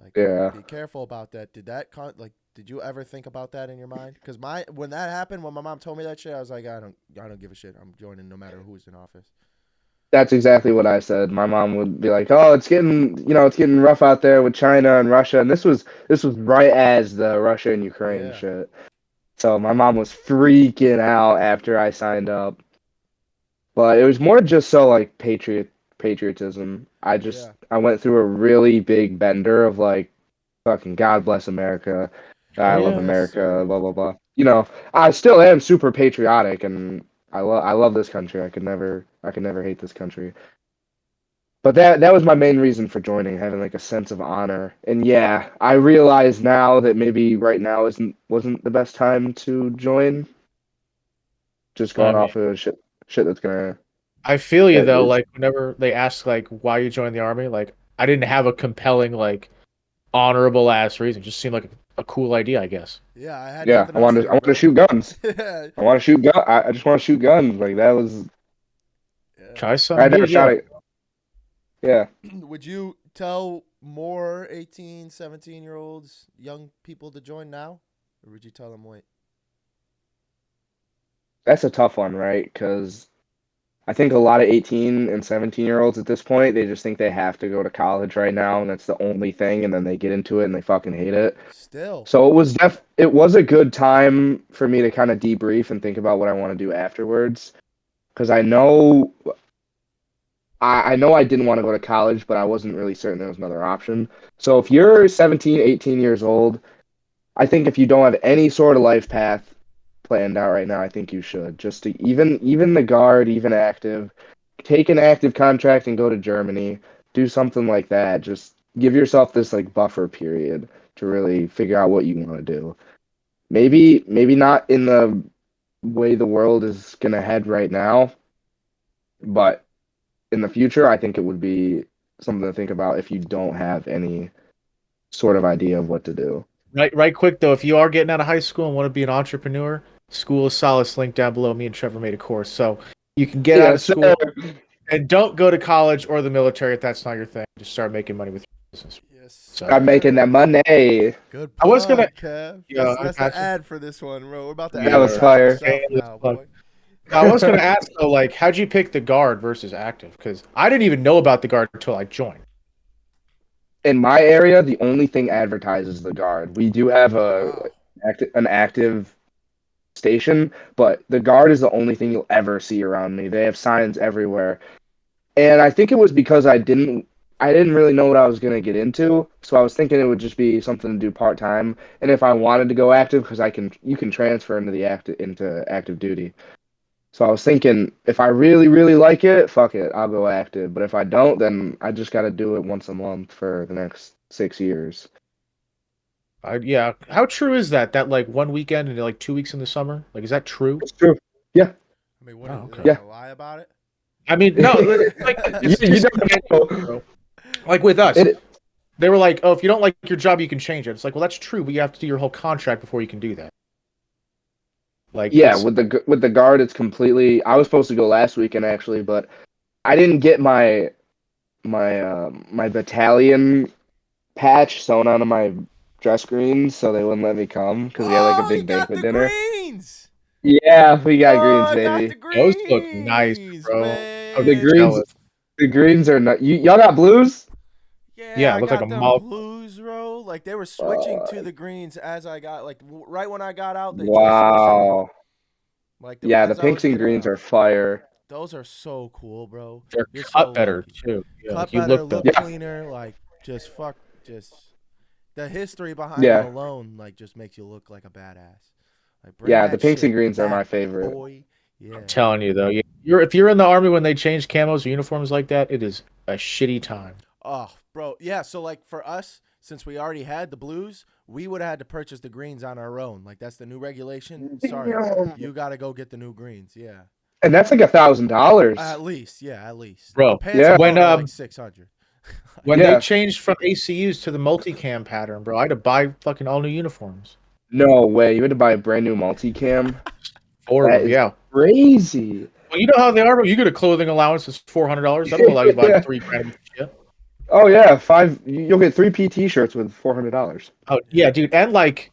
Like, yeah. be careful about that. Did you ever think about that in your mind? Because when that happened, when my mom told me that shit, I was like, I don't give a shit. I'm joining no matter who's in office. That's exactly what I said. My mom would be like, "Oh, it's getting rough out there with China and Russia." And this was right as the Russia and Ukraine Yeah, shit. So my mom was freaking out after I signed up. But it was more just so like patriotism. yeah, I went through a really big bender of like fucking God bless America. Oh I love yeah. yes, America, sir. blah blah blah. I still am super patriotic and I love this country. I could never hate this country. But that was my main reason for joining, having like a sense of honor. And yeah, I realize now that maybe right now wasn't the best time to join, just I going mean, off of shit that's gonna I feel you that though. is Like whenever they ask like why you joined the army, like I didn't have a compelling like honorable ass reason. It just seemed like a cool idea, I guess. Yeah, I had yeah, nothing I else to wanted I do, want to bro. shoot guns. Yeah, I want to shoot gun. I just want to shoot guns. Like that was yeah. Try I something new, never yeah. shot it. Yeah. Would you tell more 18, 17-year-olds, young people to join now? Or would you tell them wait? That's a tough one, right? Because I think a lot of 18 and 17-year-olds at this point, they just think they have to go to college right now, and that's the only thing, and then they get into it and they fucking hate it. Still. So it was a good time for me to kind of debrief and think about what I want to do afterwards. Because I know I didn't want to go to college, but I wasn't really certain there was another option. So if you're 17, 18 years old, I think if you don't have any sort of life path planned out right now, I think you should. Just to even the guard, even active, take an active contract and go to Germany. Do something like that. Just give yourself this like buffer period to really figure out what you want to do. Maybe not in the way the world is gonna head right now, but in the future, I think it would be something to think about if you don't have any sort of idea of what to do. Right quick though, if you are getting out of high school and want to be an entrepreneur, School of Solace link down below. Me and Trevor made a course. So you can get out of Yes, school sir. And don't go to college or the military if that's not your thing. Just start making money with your business. Yes, So I'm making that money. Good I was plug, gonna- Kev. Yeah, That's I the got you. ad for this one, bro. We're about to That was advertise fire. yourself Shameless now, plug. boy. I was gonna ask though, like, how'd you pick the guard versus active? Because I didn't even know about the guard until I joined. In my area, the only thing advertised is the guard. We do have Wow. an active station, but the guard is the only thing you'll ever see around me. They have signs everywhere. And I think it was because I didn't really know what I was gonna get into, so I was thinking it would just be something to do part-time. And if I wanted to go active, because you can transfer into active duty. So I was thinking if I really, really like it, fuck it, I'll go active. But if I don't, then I just gotta do it once a month for the next 6 years. Yeah. How true is that? That like one weekend and like 2 weeks in the summer? Like, is that true? It's true. Yeah. I mean, what Oh, is okay. they Yeah. gonna lie about it? I mean, no, like You, it's you just never know. bro. Like with us, It, they were like, "Oh, if you don't like your job, you can change it." It's like, well, that's true, but you have to do your whole contract before you can do that. Like, yeah, it's with the guard, it's completely. I was supposed to go last weekend actually, but I didn't get my battalion patch sewn onto my dress greens, so they wouldn't let me come because we had like a Oh, you big got banquet the dinner. greens. Yeah, we got Oh, greens, I got baby. the those look nice, greens, bro. I'm The man. greens, jealous. the greens are not. Y'all got blues? Yeah, Yeah, I it looked like a got them mall. blues, bro. Like they were switching Uh, to the greens as I got right when I got out, they just switched to them. wow. Like Yeah, the as I was pinks and getting greens out. are fire. Those are so cool, bro. They're You're so cut better lucky. too. Yeah, like Cut you better, look better. look Yeah, cleaner, like just just the history behind them yeah, alone, like just makes you look like a badass. Like bring yeah. The that pinks and shit greens are my back, favorite. boy. I'm Yeah. telling you though, if you're in the army when they change camos or uniforms like that, it is a shitty time. Oh, bro. Yeah. So like for us, since we already had the blues, we would have had to purchase the greens on our own. Like that's the new regulation. Sorry, Damn. you got to go get the new greens. Yeah. And that's like $1,000. At least, yeah, at least. The Bro, pants Yeah, alone are like 600. when they yeah. changed from ACUs to the multicam pattern, bro, I had to buy fucking all new uniforms. No way. You had to buy a brand new multicam. 4 of That them, is yeah. crazy. Well, you know how they are, bro. You get a clothing allowance that's $400. That'll allow you to buy Yeah. 3 grand worth of shit. Oh yeah, you'll get 3 PT shirts with $400. Oh Yeah. yeah, dude. And like,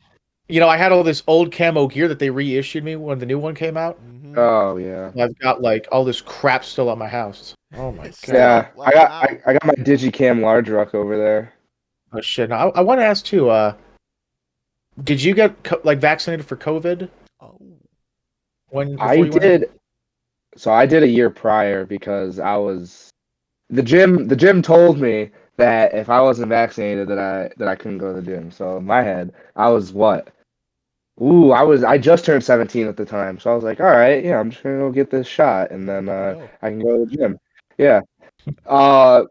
I had all this old camo gear that they reissued me when the new one came out. Mm-hmm. Oh yeah. And I've got like all this crap still at my house. Oh my Still, god. Yeah. I like got how? I got my Digicam large ruck over there. Oh shit. Now, I want to ask too. Did you get like vaccinated for COVID Oh. I before you went in? did so I did a year prior because the gym told me that if I wasn't vaccinated that I couldn't go to the gym. So in my head, I was what? Ooh, I just turned 17 at the time. So I was like, all right, yeah, I'm just gonna go get this shot and Yeah, then good to go. I can go to the gym. Yeah. Uh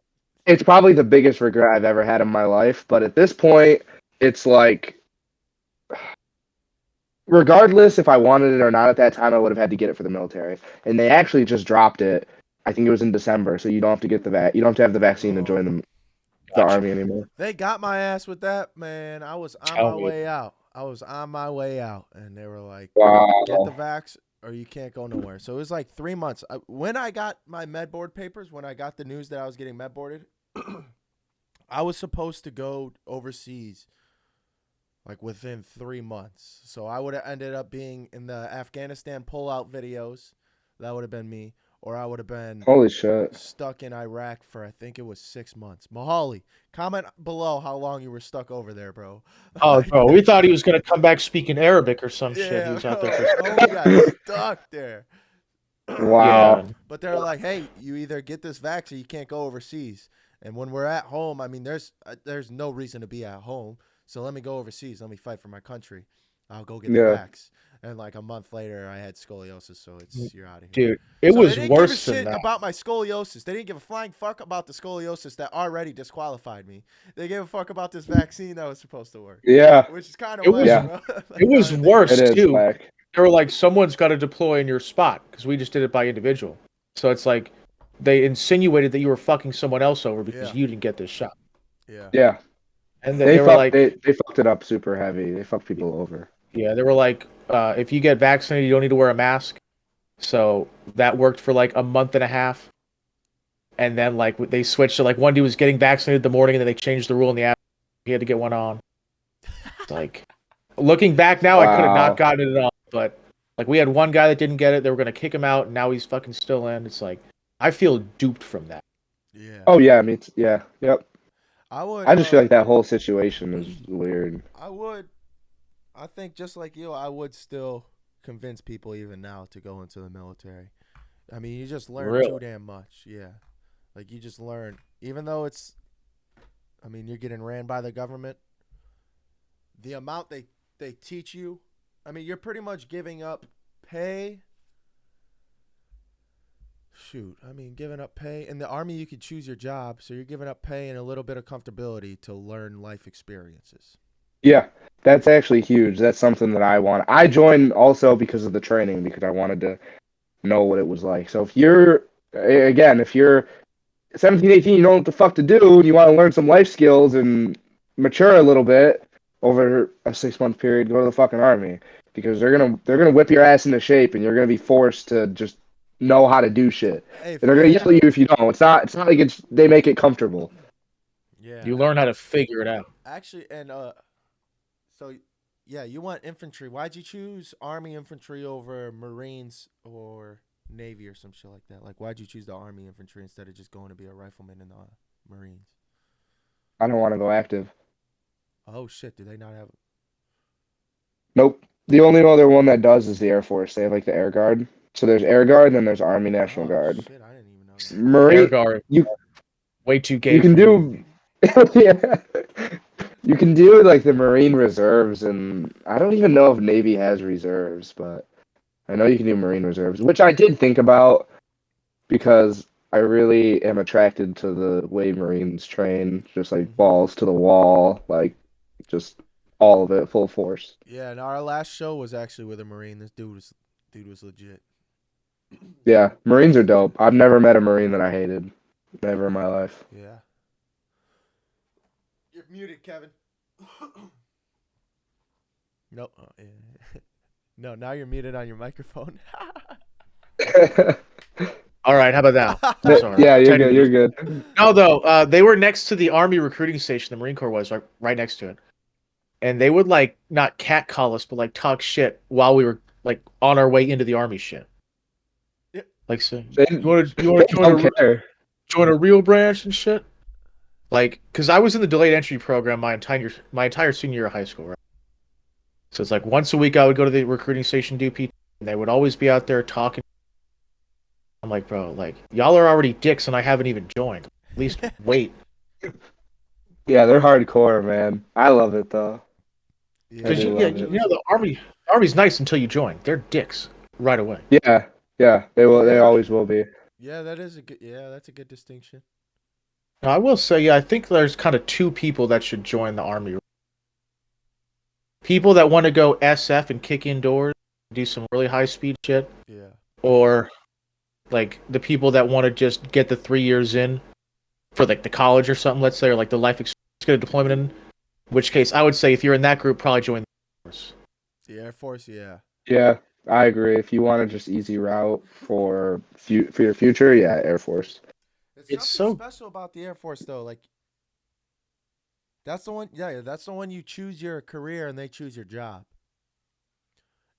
it's probably the biggest regret I've ever had in my life, but at this point, it's like regardless if I wanted it or not at that time, I would have had to get it for the military. And they actually just dropped it. I think it was in December, so you don't have to get you don't have to have the vaccine to Oh. join the Gotcha. army anymore. They got my ass with that, man. I was on Tell my me. way out. And they were like, "Get the Wow. vax, or you can't go nowhere." So it was like 3 months. When I got my med board papers, when I got the news that I was getting med boarded, I was supposed to go overseas like within 3 months. So I would have ended up being in the Afghanistan pullout videos. That would have been me, or I would have been Holy shit. stuck in Iraq for I think it was 6 months. Mahali, comment below how long you were stuck over there, bro. Oh, Like, bro, we thought he was gonna come back speaking Arabic or some shit. He yeah, was out bro. there for. Homie got stuck there. Yeah. Wow. But they're like, hey, you either get this vax or you can't go overseas. And when we're at home, I mean, there's no reason to be at home. So let me go overseas. Let me fight for my country. I'll go get the Yeah. vax. And like a month later, I had scoliosis. So you're out of here. Dude, it So was they didn't give a worse than shit that. about my scoliosis. They didn't give a flying fuck about the scoliosis that already disqualified me. They gave a fuck about this vaccine that was supposed to work, Yeah. which is kind of It was whack, Yeah. bro. Like, it now was that I think worse It about is too. whack. They were like, someone's got to deploy in your spot because we just did it by individual. So it's like they insinuated that you were fucking someone else over because Yeah. you didn't get this shot, Yeah. Yeah. and they were like, They fucked it up super heavy. They fucked people over. yeah, they were like, if you get vaccinated, you don't need to wear a mask. So that worked for like a month and a half. and then like they switched to like one dude was getting vaccinated in the morning, and then they changed the rule in the app. He had to get one on. It's like looking back now, I could have not Wow. gotten it on, but like we had one guy that didn't get it. They were gonna kick him out, and now he's fucking still in. It's like I feel duped from that. Yeah. Oh yeah, me too. Yeah, yep. I would. I just feel like that whole situation is weird. I would. I think just like you, I would still convince people even now to go into the military. I mean, you just learn Really? too damn much. Yeah. Like you just learn, even though it's, I mean, you're getting ran by the government. The amount they teach you, I mean, you're pretty much giving up pay. Shoot, I mean, giving up pay in the army, you could choose your job, so you're giving up pay and a little bit of comfortability to learn life experiences. Yeah, that's actually huge. That's something that I want. I joined also because of the training because I wanted to know what it was like. So if you're again, if you're 17, 18, you don't know what the fuck to do, and you want to learn some life skills and mature a little bit over a 6 month period, go to the fucking army because they're gonna whip your ass into shape, and you're gonna be forced to just know how to do shit. Hey, And they're gonna yeah, yell at you if you don't. It's not like they make it comfortable. yeah. You learn how to figure it out. Actually, and so yeah, you want infantry. Why'd you choose Army infantry over Marines or Navy or some shit like that? Like, why'd you choose the Army infantry instead of just going to be a rifleman in the Marines? I don't want to go active. Oh shit, do they not have? Nope. The only other one that does is the Air Force. They have like the Air Guard. So there's Air Guard, and then there's Army National Oh Guard. shit, I didn't even know that. Air Marine, guard, you way too gay you can for me. do, yeah, you can do like the Marine Reserves, and I don't even know if Navy has reserves, but I know you can do Marine Reserves, which I did think about because I really am attracted to the way Marines train, just like Hmm. balls to the wall, like just all of it, full force. Yeah, and our last show was actually with a Marine. This dude was legit. Yeah, Marines are dope. I've never met a Marine that I hated, never in my life. Yeah. You're muted, Kevin. No. Oh, yeah. No, now you're muted on your microphone. All right, how about now? I'm sorry. Yeah, you're good. Technically- You're good. No, though, they were next to the Army recruiting station. The Marine Corps was right next to it, and they would like not catcall us, but like talk shit while we were like on our way into the Army shit. Yeah. Like, so They, you want to they don't care. join a real branch and shit? Like, because I was in the delayed entry program my entire senior year of high school, right? So it's like once a week I would go to the recruiting station do PT, and they would always be out there talking. I'm like, bro, like y'all are already dicks, and I haven't even joined. At least wait. Yeah, they're hardcore, man. I love it though. I Because do yeah, love it. you know the army's nice until you join. They're dicks right away. Yeah, yeah. They will. They Yeah. always will be. Yeah, that is a good. Yeah, that's a good distinction. Now, I will say, yeah, I think there's kind of two people that should join the army. People that want to go SF and kick indoors, do some really high speed shit, Yeah. or like the people that want to just get the 3 years in for like the college or something, let's say, or like the life experience, get a deployment in. In which case, I would say if you're in that group, probably join the Air Force. The Air Force. Yeah. Yeah, I agree. If you want a just easy route for your future, yeah, Air Force. It's Something so special about the Air Force, though. Like that's the one. Yeah, that's the one you choose your career and they choose your job.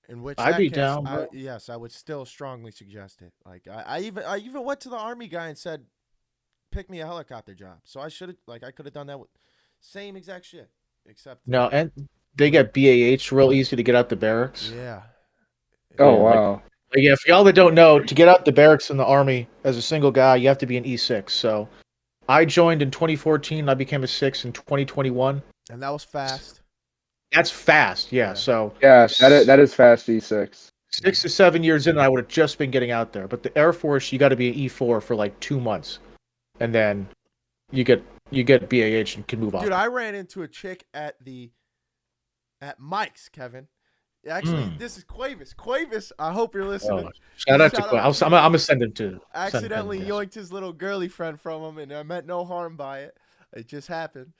In which I'd that be case, down, bro. yes, I would still strongly suggest it. Like I even went to the Army guy and said, pick me a helicopter job. So I should have I could have done that with same exact shit, except No, and they get BAH real easy to get out the barracks. yeah. Oh Yeah, like wow. yeah, for y'all that don't know, to get out the barracks in the army as a single guy, you have to be an E6. So I joined in 2014. I became a 6 in 2021. And that was fast. That's fast, yeah. Yeah. So Yeah, that is fast E6. 6 to 7 years in, I would have just been getting out there. But the Air Force, you got to be an E4 for like 2 months, and then you get BAH and can move off. Dude, I ran into a chick at Mike's, Kevin. Actually, this is Quavis. Quavis, I hope you're listening. Oh, shout out to Shout Quinn. out to I'm you. gonna send him to. Accidentally send him, yoinked his little girly friend from him, and I meant no harm by it. It just happened.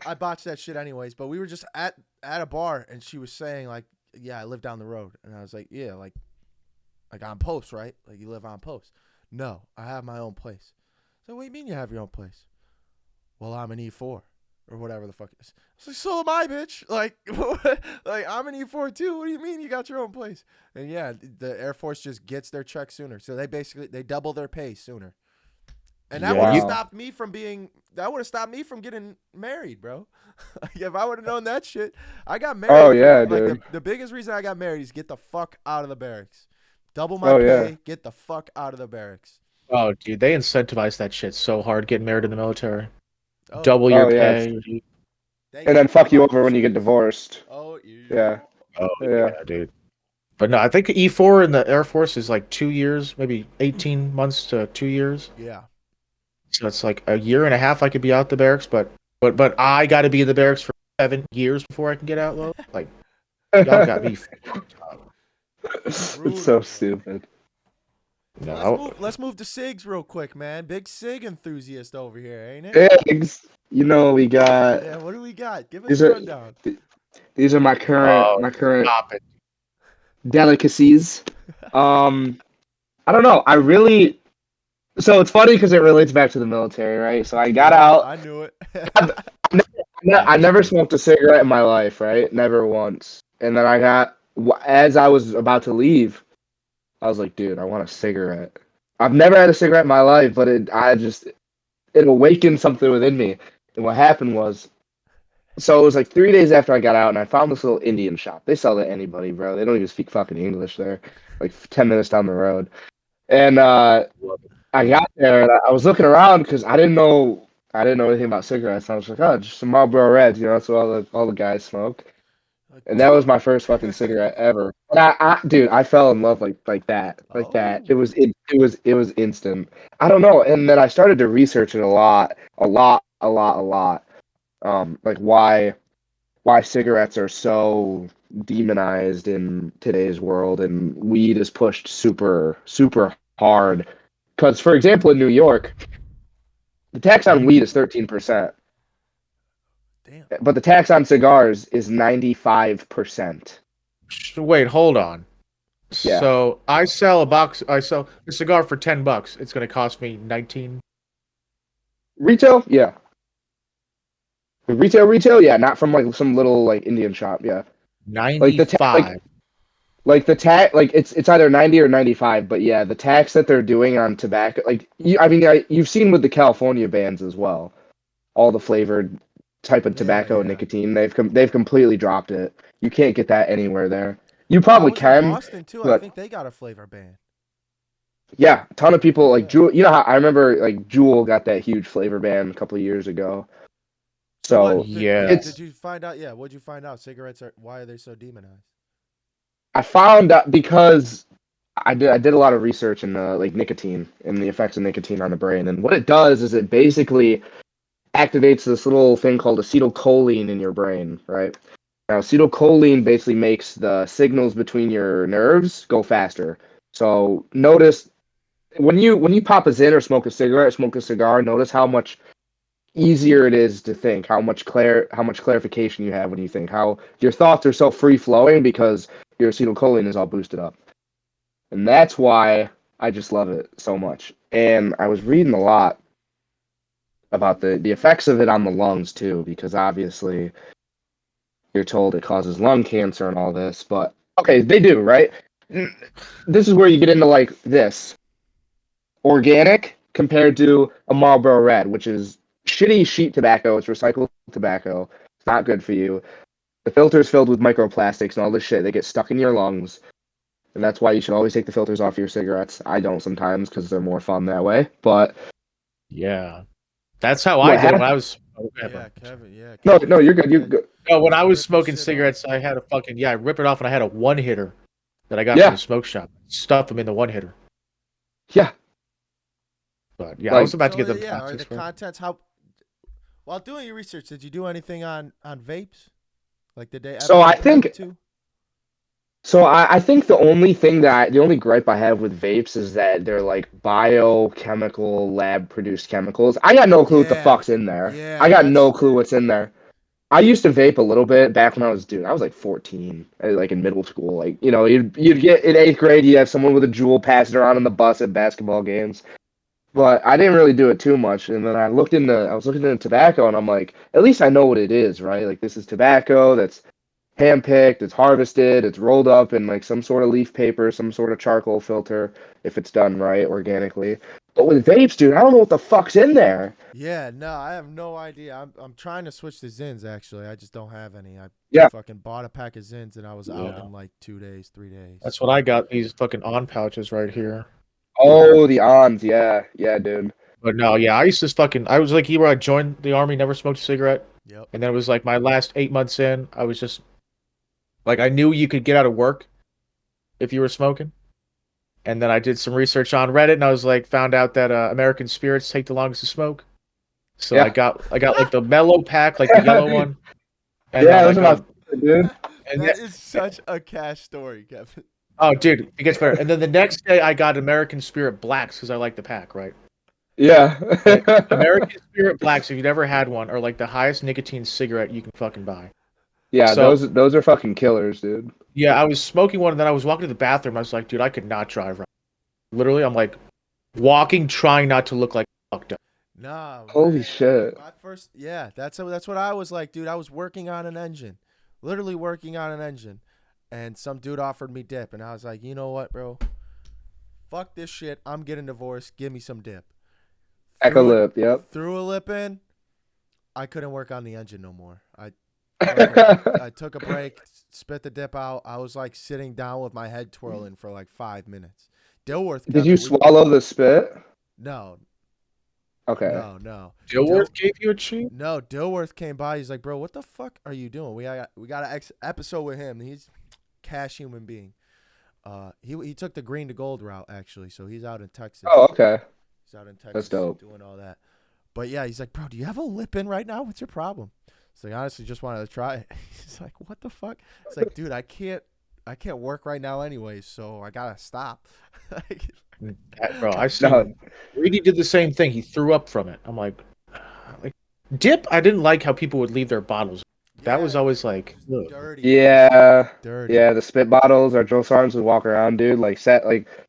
I botched that shit anyways. But we were just at a bar, and she was saying like, "Yeah, I live down the road," and I was like, "Yeah, like on post, right? Like you live on post." No, I have my own place. So what do you mean you have your own place? Well, I'm an E4 or whatever the fuck it is. It's like, so am I, bitch. Like, like I'm an E4 too. What do you mean you got your own place? And yeah, the Air Force just gets their check sooner. So they double their pay sooner. And that Yeah, would have you, Wow. stopped me from getting married, bro. Like, if I would have known that shit, I got married. Oh yeah, dude. The biggest reason I got married is get the fuck out of the barracks. Double my Oh yeah. pay, get the fuck out of the barracks. oh, dude, they incentivize that shit so hard getting married in the military. Oh Double yeah. your Oh yeah. pay. Thank And you then for the fuck you life over when you get insurance. divorced. Oh yeah. Yeah. Oh Yeah. yeah, dude. But no, I think E4 in the Air Force is like 2 years, maybe 18 months to 2 years. Yeah. So it's like a year and a half I could be out the barracks, but I got to be in the barracks for 7 years before I can get out. Though, like y'all got me. It's Brutal, so bro. stupid. So No, let's move to SIGs real quick, man. Big SIG enthusiast over here, ain't it? Eggs. You know we got Yeah, what do we got? Give us these a are rundown. these are my oh, current stop it. delicacies. I don't know. I really so it's funny because it relates back to the military, right? So I got Yep, out. I knew it. I never Obviously. smoked a cigarette in my life, right? Never once. And then as I was about to leave, I was like, dude, I want a cigarette. I've never had a cigarette in my life, but it awakened something within me. And what happened was, so it was like 3 days after I got out, and I found this little Indian shop. They sell to anybody, bro. They don't even speak fucking English there. Like 10 minutes down the road, and I got there and I was looking around because I didn't know anything about cigarettes. I was like, oh, just some Marlboro Reds, that's what all the guys smoke. And that was my first fucking cigarette ever. And dude, I fell in love like that, like that. Oh, It was instant. I don't know. And then I started to research it a lot, a lot, a lot, a lot. Like why cigarettes are so demonized in today's world, and weed is pushed super, super hard. Because, for example, in New York, the tax on weed is 13%, damn. but the tax on cigars is 95%. Wait, hold on. Yeah. So I sell a cigar for $10. It's gonna cost me 19. Retail? Yeah. Retail? Yeah, not from like some little like Indian shop. Yeah. Like the ta- 95. like the tax, like it's either 90 or 95, but yeah, the tax that they're doing on tobacco, like you've seen with the California bans as well, all the flavored type of Yeah, tobacco and yeah. nicotine, they've completely dropped it. You can't get that anywhere there. You Oh, I probably was in can, Boston too. I but think they got a flavor ban. yeah, a ton of people like Yeah. Jewel. You know how I remember like Jewel got that huge flavor ban a couple of years ago. So So what it's did you find out? Yeah, what'd you find out? Cigarettes are why are they so demonized? I found out because I did a lot of research in like nicotine and the effects of nicotine on the brain, and what it does is it basically activates this little thing called acetylcholine in your brain, right? Now, acetylcholine basically makes the signals between your nerves go faster. So notice when you pop a Zin or smoke a cigarette, or smoke a cigar, notice how much easier it is to think, how much clarification you have when you think, how your thoughts are so free flowing because your acetylcholine is all boosted up. And that's why I just love it so much. And I was reading a lot about the effects of it on the lungs too, because obviously you're told it causes lung cancer and all this, but okay, they do, right? This is where you get into like this organic compared to a Marlboro Red, which is shitty sheet tobacco. It's recycled tobacco. It's not good for you. The filter's filled with microplastics and all this shit. They get stuck in your lungs. And that's why you should always take the filters off your cigarettes. I don't sometimes because they're more fun that way. But Yeah. That's how I what did it when happened? I was okay, bro. Yeah, Kevin. Yeah, No, Kevin no, used to you're good. rip You're that. good. No, when I was Rip the smoking shit off. cigarettes, I had a fucking I rip it off and I had a one hitter that I got from Yeah, the smoke shop. Stuff them in the one hitter. yeah. But yeah, I was Like, about to So get the yeah, are plastics, the bro. contents how? While doing your research, did you do anything on vapes? Like, did they ever so I compare the think, two? I think the only gripe I have with vapes is that they're like biochemical, lab produced chemicals. I got no clue what the Yeah, fuck's in there. I yeah, got no clue what's in there. I used to vape a little bit back when I was like 14, like in middle school. Like, you'd get in eighth grade, you have someone with a jewel passing around on the bus at basketball games. but I didn't really do it too much. And then I was looking into tobacco, and I'm like, at least I know what it is, right? Like this is tobacco that's handpicked, it's harvested, it's rolled up in like some sort of leaf paper, some sort of charcoal filter, if it's done right organically. But with vapes, dude, I don't know what the fuck's in there. Yeah, no, I have no idea. I'm trying to switch to Zins actually. I just don't have any. I Yeah. fucking bought a pack of Zins and I was out Yeah. in like 2 days, 3 days. That's what I got. These fucking on pouches right here. Oh, the ons, yeah, yeah, dude. But no, yeah, I used to fucking. I was like you, where I joined the army, never smoked a cigarette, Yep. and then it was like my last 8 months in. I was just like, I knew you could get out of work if you were smoking, and then I did some research on Reddit, and I was like, found out that American Spirits take the longest to smoke. So Yeah. I got like the mellow pack, like the yellow one, and Yeah, then those like are my favorite, dude. and That then, is such a cash story, Kevin. oh dude, it gets better. And then the next day I got American Spirit Blacks because I like the pack, right? Yeah. And American Spirit Blacks, if you've never had one, are like the highest nicotine cigarette you can fucking buy. Yeah, So those are fucking killers, dude. yeah, I was smoking one, and then I was walking to the bathroom. I was like, dude, I could not drive right. Literally, I'm like walking, trying not to look like fucked up. Nah, Holy man. shit. My first, yeah, that's what I was like, dude. I was working on an engine, literally working on an engine, and some dude offered me dip, and I was like, you know what, bro? Fuck this shit. I'm getting divorced. Give me some dip. Echo Threw it, lip, yep. threw a lip in. I couldn't work on the engine no more. I took a break, spit the dip out. I was like sitting down with my head twirling for like 5 minutes. Dilworth, Did you Kevin, swallow the spit? no, Okay. no. Dilworth gave you a cheat? No, Dilworth came by. He's like, bro, what the fuck are you doing? We got an episode with him. He's cash human being. He took the green to gold route actually, so he's out in Texas. Oh, okay. He's out in Texas That's dope. doing all that. But yeah, he's like, bro, do you have a lip in right now? What's your problem? So I honestly just wanted to try it. He's like, what the fuck? It's like, dude, I can't work right now anyway, so I gotta stop. Like, Bro, I see. No, Reedy did the same thing. He threw up from it. I'm like dip. I didn't like how people would leave their bottles. That was yeah, always like, ugh. dirty. yeah. Dirty. Yeah, the spit bottles, our drill sergeants would walk around, dude, like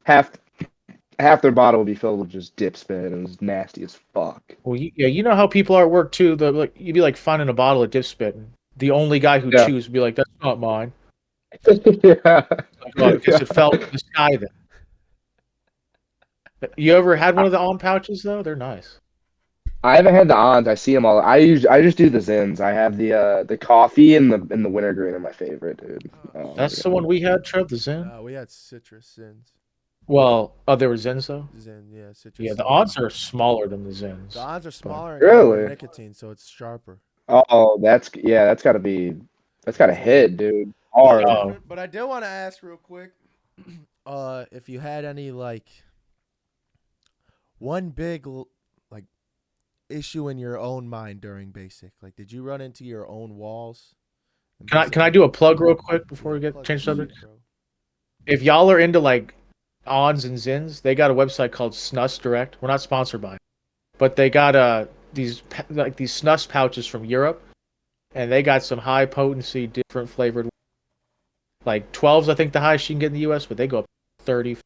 half their bottle would be filled with just dip spit, and it was nasty as fuck. Well, yeah, you know how people are at work too. Like you'd be like finding a bottle of dip spit, and the only guy who Yeah. chews would be like, "That's not mine." Yeah. Like, oh, I guess it fell from the sky then. You ever had one of the on pouches though? They're nice. I haven't had the ons. I see them all. I just do the Zins. I have the coffee and the wintergreen are my favorite, dude. Oh, That's my the God. one we had, Trev, the Zen. We had citrus sins. Well, oh, there were Zens though. Zen, yeah, citrus. Yeah, the Zins. odds are smaller than the Zens. The odds are smaller and got more Really? nicotine, so it's sharper. Oh, that's gotta hit, dude. Hard. Oh. But I did want to ask real quick, if you had any like one big like issue in your own mind during basic. Like, did you run into your own walls? in Can I basic? do a plug real quick before we Yeah, get plug change that subject? shit, bro. If y'all are into like ons and zins, they got a website called Snus Direct. We're not sponsored by it, but they got these snus pouches from Europe, and they got some high potency, different flavored. Like 12s, I think the highest you can get in the U.S., but they go up to 30.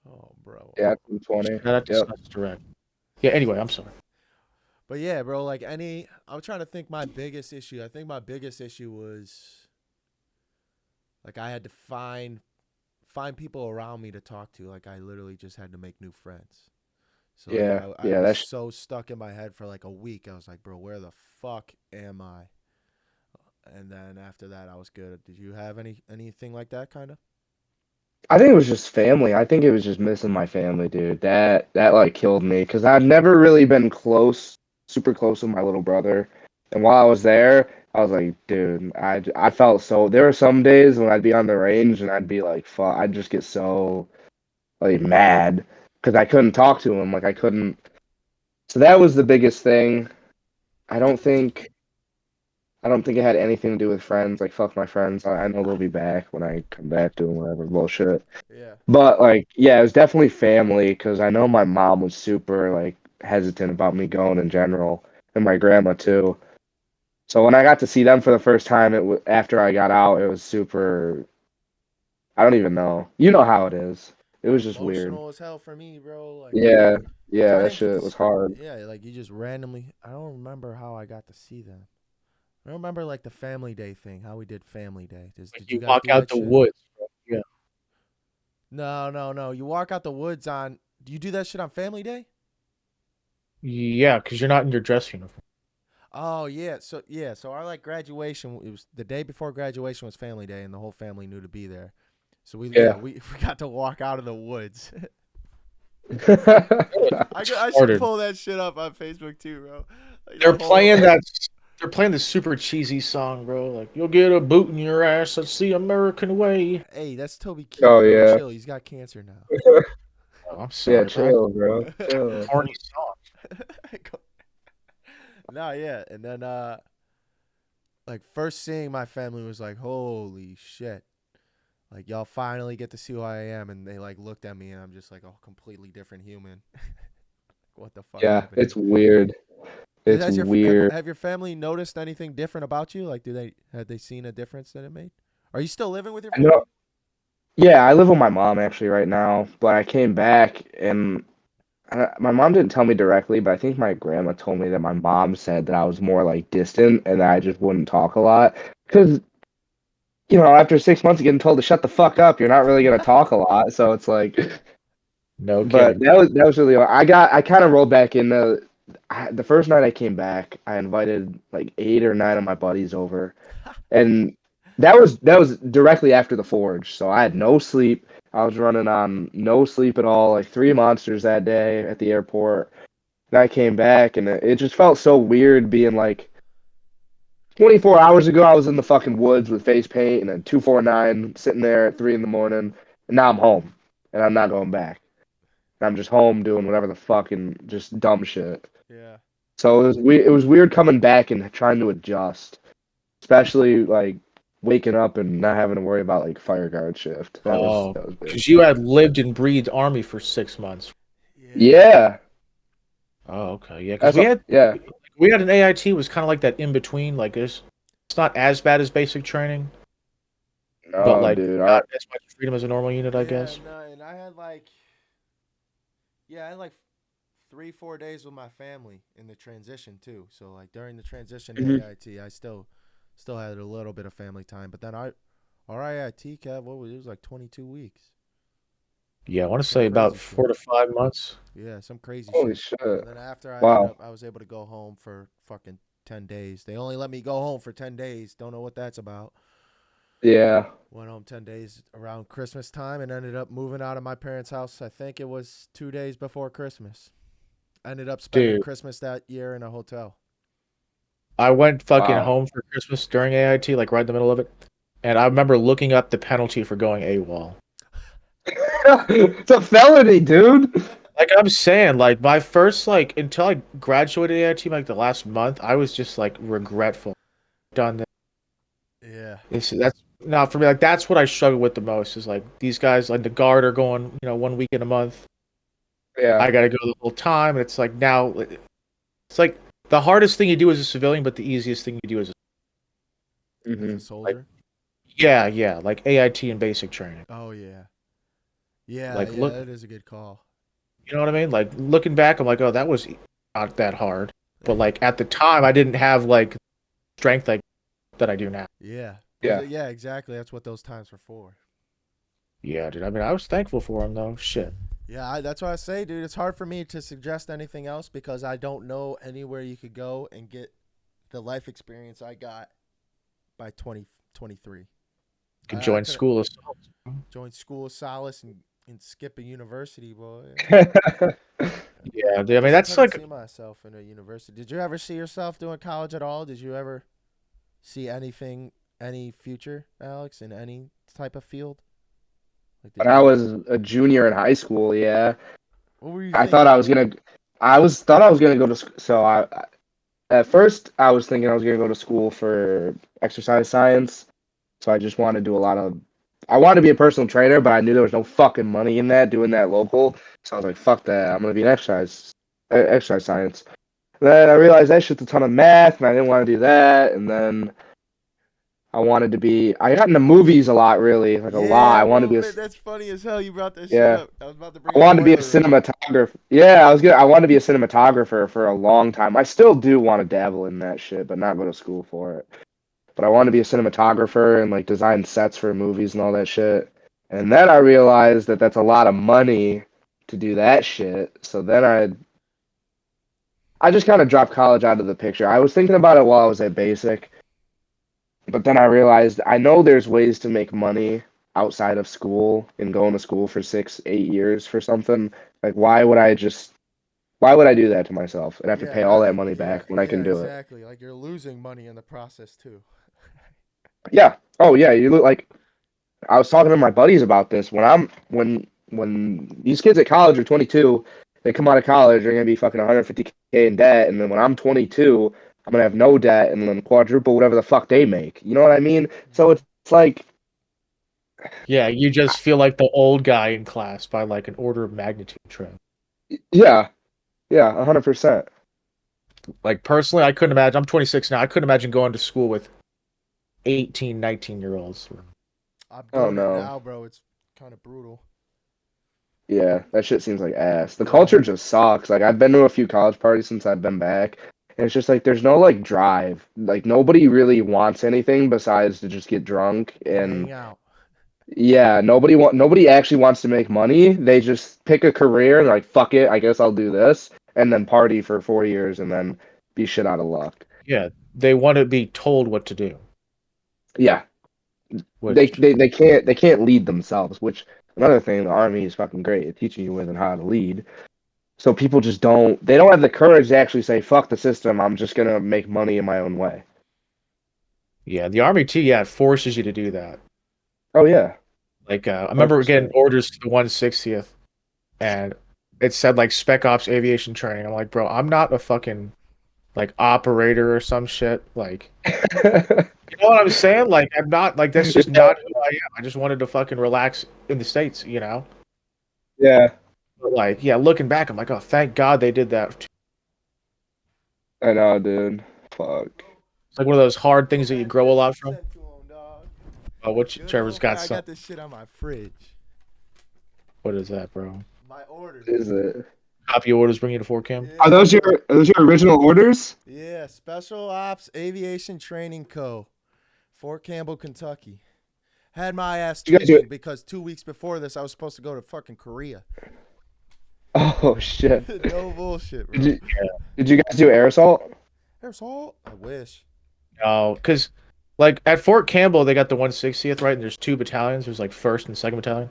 Oh, bro. Yeah, 20. Shout out to Yep. Snus Direct. Yeah. Anyway, I'm sorry. But yeah, bro, like I'm trying to think my biggest issue. I think my biggest issue was like I had to find people around me to talk to. Like I literally just had to make new friends. So like, Yeah, I yeah, was that's so stuck in my head for like a week. I was like, bro, where the fuck am I? And then after that, I was good. Did you have anything like that kind of? I think it was just family. I think it was just missing my family, dude. That like killed me because I've never really been super close with my little brother. And while I was there, I was like, dude, I felt so. There were some days when I'd be on the range and I'd be like, fuck, I'd just get so like mad because I couldn't talk to him. Like I couldn't. So that was the biggest thing. I don't think. I don't think it had anything to do with friends. Like, fuck my friends. I know they'll be back when I come back doing whatever bullshit. Yeah. But, like, yeah, it was definitely family because I know my mom was super, like, hesitant about me going in general, and my grandma, too. So when I got to see them for the first time, after I got out, it was super. I don't even know. You know how it is. It was just weird. emotional as hell for me, bro. Like, Yeah, cause yeah, I that didn't get to. shit was hard. Yeah, like you just randomly. I don't remember how I got to see them. I remember like the Family Day thing, how we did Family Day. Like Did you you guys walk do out that the shit? woods. Bro. Yeah. No, no, no. You walk out the woods on. Do you do that shit on Family Day? Yeah, because you're not in your dress uniform. Oh yeah. So our like graduation. It was the day before graduation was Family Day, and the whole family knew to be there. So Yeah. we got to walk out of the woods. It's I should harder. pull that shit up on Facebook too, bro. Like They're the whole. playing that. They're playing the super cheesy song, bro. Like you'll get a boot in your ass. That's the American way. Hey, that's Toby Keith, Oh bro. yeah. Chill. He's got cancer now. Oh, I'm Yeah, sorry, bro. chill, bro. Chill. Corny song. Nah, yeah, and then like first seeing my family was like, holy shit. Like y'all finally get to see who I am, and they like looked at me, and I'm just like a completely different human. What the fuck Yeah, happened it's here? weird. It's Has your weird. have your family noticed anything different about you? Like, had they seen a difference that it made? Are you still living with your I know. family? Yeah, I live with my mom actually right now, but I came back and my mom didn't tell me directly, but I think my grandma told me that my mom said that I was more like distant and that I just wouldn't talk a lot. Because, after 6 months of getting told to shut the fuck up, you're not really gonna talk a lot. So it's like, No but kidding. that was really I kind of rolled back in the first night I came back. I invited like 8 or 9 of my buddies over, and that was directly after the forge. So I had no sleep. I was running on no sleep at all, like 3 monsters that day at the airport. And I came back, and it just felt so weird being like 24 hours ago I was in the fucking woods with face paint, and then 249 sitting there at 3 in the morning, and now I'm home, and I'm not going back. I'm just home doing whatever the fucking just dumb shit. Yeah. So it was weird coming back and trying to adjust, especially like waking up and not having to worry about like fire guard shift. That was Oh, that was big. because you had lived and breathed army for 6 months. Yeah. Yeah, Oh, okay, yeah. Because that's all, yeah. we had an AIT was kind of like that in between. Like it's not as bad as basic training, but No, like dude. not as much freedom as a normal unit, I Yeah, guess. no, and I had like 3 4 days with my family in the transition too. So like during the transition to Mhm. AIT, I still had a little bit of family time. But then our AIT Kev, it was like 22 weeks. Yeah, I want to Some say about crazy shit. 4 to 5 months. Yeah, some crazy Holy shit. shit! And then after Wow. I was able to go home for fucking 10 days. They only let me go home for 10 days. Don't know what that's about. Yeah. Went home 10 days around Christmas time and ended up moving out of my parents' house. I think it was 2 days before Christmas. Ended up spending Dude, Christmas that year in a hotel. I went fucking Wow. home for Christmas during AIT, like right in the middle of it, and I remember looking up the penalty for going AWOL. It's a felony, dude. Like I'm saying, like my first like until I graduated AIT, like the last month, I was just like regretful. Done that. Yeah. That's now for me. Like that's what I struggle with the most is like these guys like the guard are going, 1 week in a month. Yeah. I got to go the whole time, and it's like now it's like the hardest thing you do as a civilian, but the easiest thing you do as a As a Hmm. like soldier. yeah, like AIT and basic training. Oh yeah. Yeah, Like yeah, look, that is a good call. you know what I mean? Like looking back, I'm like, oh, that was not that hard. But like at the time, I didn't have like strength like that I do now. Yeah. Yeah. Yeah, exactly. That's what those times were for. Yeah, dude. I mean, I was thankful for him though. Shit. Yeah, that's what I say, dude. It's hard for me to suggest anything else because I don't know anywhere you could go and get the life experience I got by 2023. Could I join couldn't school of join School of Solace and skip a university, boy. Yeah, dude, I mean Just that's couldn't like see myself in a university. Did you ever see yourself doing college at all? Did you ever see any future, Alex, in any type of field? Like, did When you I ever? was a junior in high school, yeah, What were you I thought I thinking? was gonna. Thought I was gonna go to. So at first I was thinking I was gonna go to school for exercise science. So I just wanted to do a lot of. I wanted to be a personal trainer, but I knew there was no fucking money in that doing that local. So I was like, fuck that. I'm gonna be an exercise science. Then I realized that shit's a ton of math, and I didn't want to do that. And then I wanted to be. I got into movies a lot, really, like a lot. Yeah, I wanted bro, to be man, that's funny as hell. You brought that shit yeah. up. I was about to I bring wanted to be a Boiler up. cinematographer. Yeah, I was good. I wanted to be a cinematographer for a long time. I still do want to dabble in that shit, but not go to school for it. But I want to be a cinematographer and like design sets for movies and all that shit. And then I realized that that's a lot of money to do that shit. So then I just kind of dropped college out of the picture. I was thinking about it while I was at basic, but then I realized I know there's ways to make money outside of school and going to school for 6, 8 years for something. Like why would I do that to myself and have to Yeah, pay all that money yeah, back when I yeah, can do it? exactly. Like you're losing money in the process too. Yeah. Oh yeah, you look like I was talking to my buddies about this when these kids at college are 22, they come out of college, they're gonna be fucking 150K in debt, and then when I'm 22, I'm gonna have no debt and then quadruple whatever the fuck they make. You know what I mean? So it's like, Yeah, you just feel like the old guy in class by like an order of magnitude trend. yeah, yeah, 100%. Like personally, I couldn't imagine. I'm 26 now. I couldn't imagine going to school with 18, 19-year-olds. I'm Oh doing it no. now, bro. It's kind of brutal. Yeah, that shit seems like ass. The Yeah. culture just sucks. Like I've been to a few college parties since I've been back, and it's just like there's no like drive. Like nobody really wants anything besides to just get drunk And and hang out. yeah, nobody actually wants to make money. They just pick a career and like fuck it, I guess I'll do this and then party for 4 years and then be shit out of luck. Yeah, they want to be told what to do, Yeah, which they can't lead themselves, which another thing the army is fucking great at teaching you with and how to lead. So people just don't have the courage to actually say, fuck the system, I'm just gonna make money in my own way. yeah, the army too. Yeah, it forces you to do that. Oh yeah, Like I remember getting 100%. orders to the 160th, and it said like Spec Ops aviation training. I'm like, bro, I'm not a fucking like operator or some shit. Like, you know what I'm saying? Like, I'm not like that's just not who I am. I just wanted to fucking relax in the States, you know. Yeah, But like, yeah, looking back, I'm like, oh, thank God they did that. It's I know, dude. Fuck. like one of those hard things that you Man, grow a this lot was from. sent to him, dog. Oh, what Good Trevor's old. got I some. got this shit on my fridge. What is that, bro? My orders. Is it? Copy orders bring you to Fort Cam. Are Yeah, bro. those your original orders? Yeah, Special Ops Aviation Training Co. Fort Campbell, Kentucky. Had my ass You guys do tweaking because 2 weeks before this, I was supposed to go to fucking Korea. Oh shit. No bullshit, Did bro. you did you guys do air assault? There's all. I wish. No, because like at Fort Campbell, they got the 160th, right? And there's two battalions. There's like first and second battalion.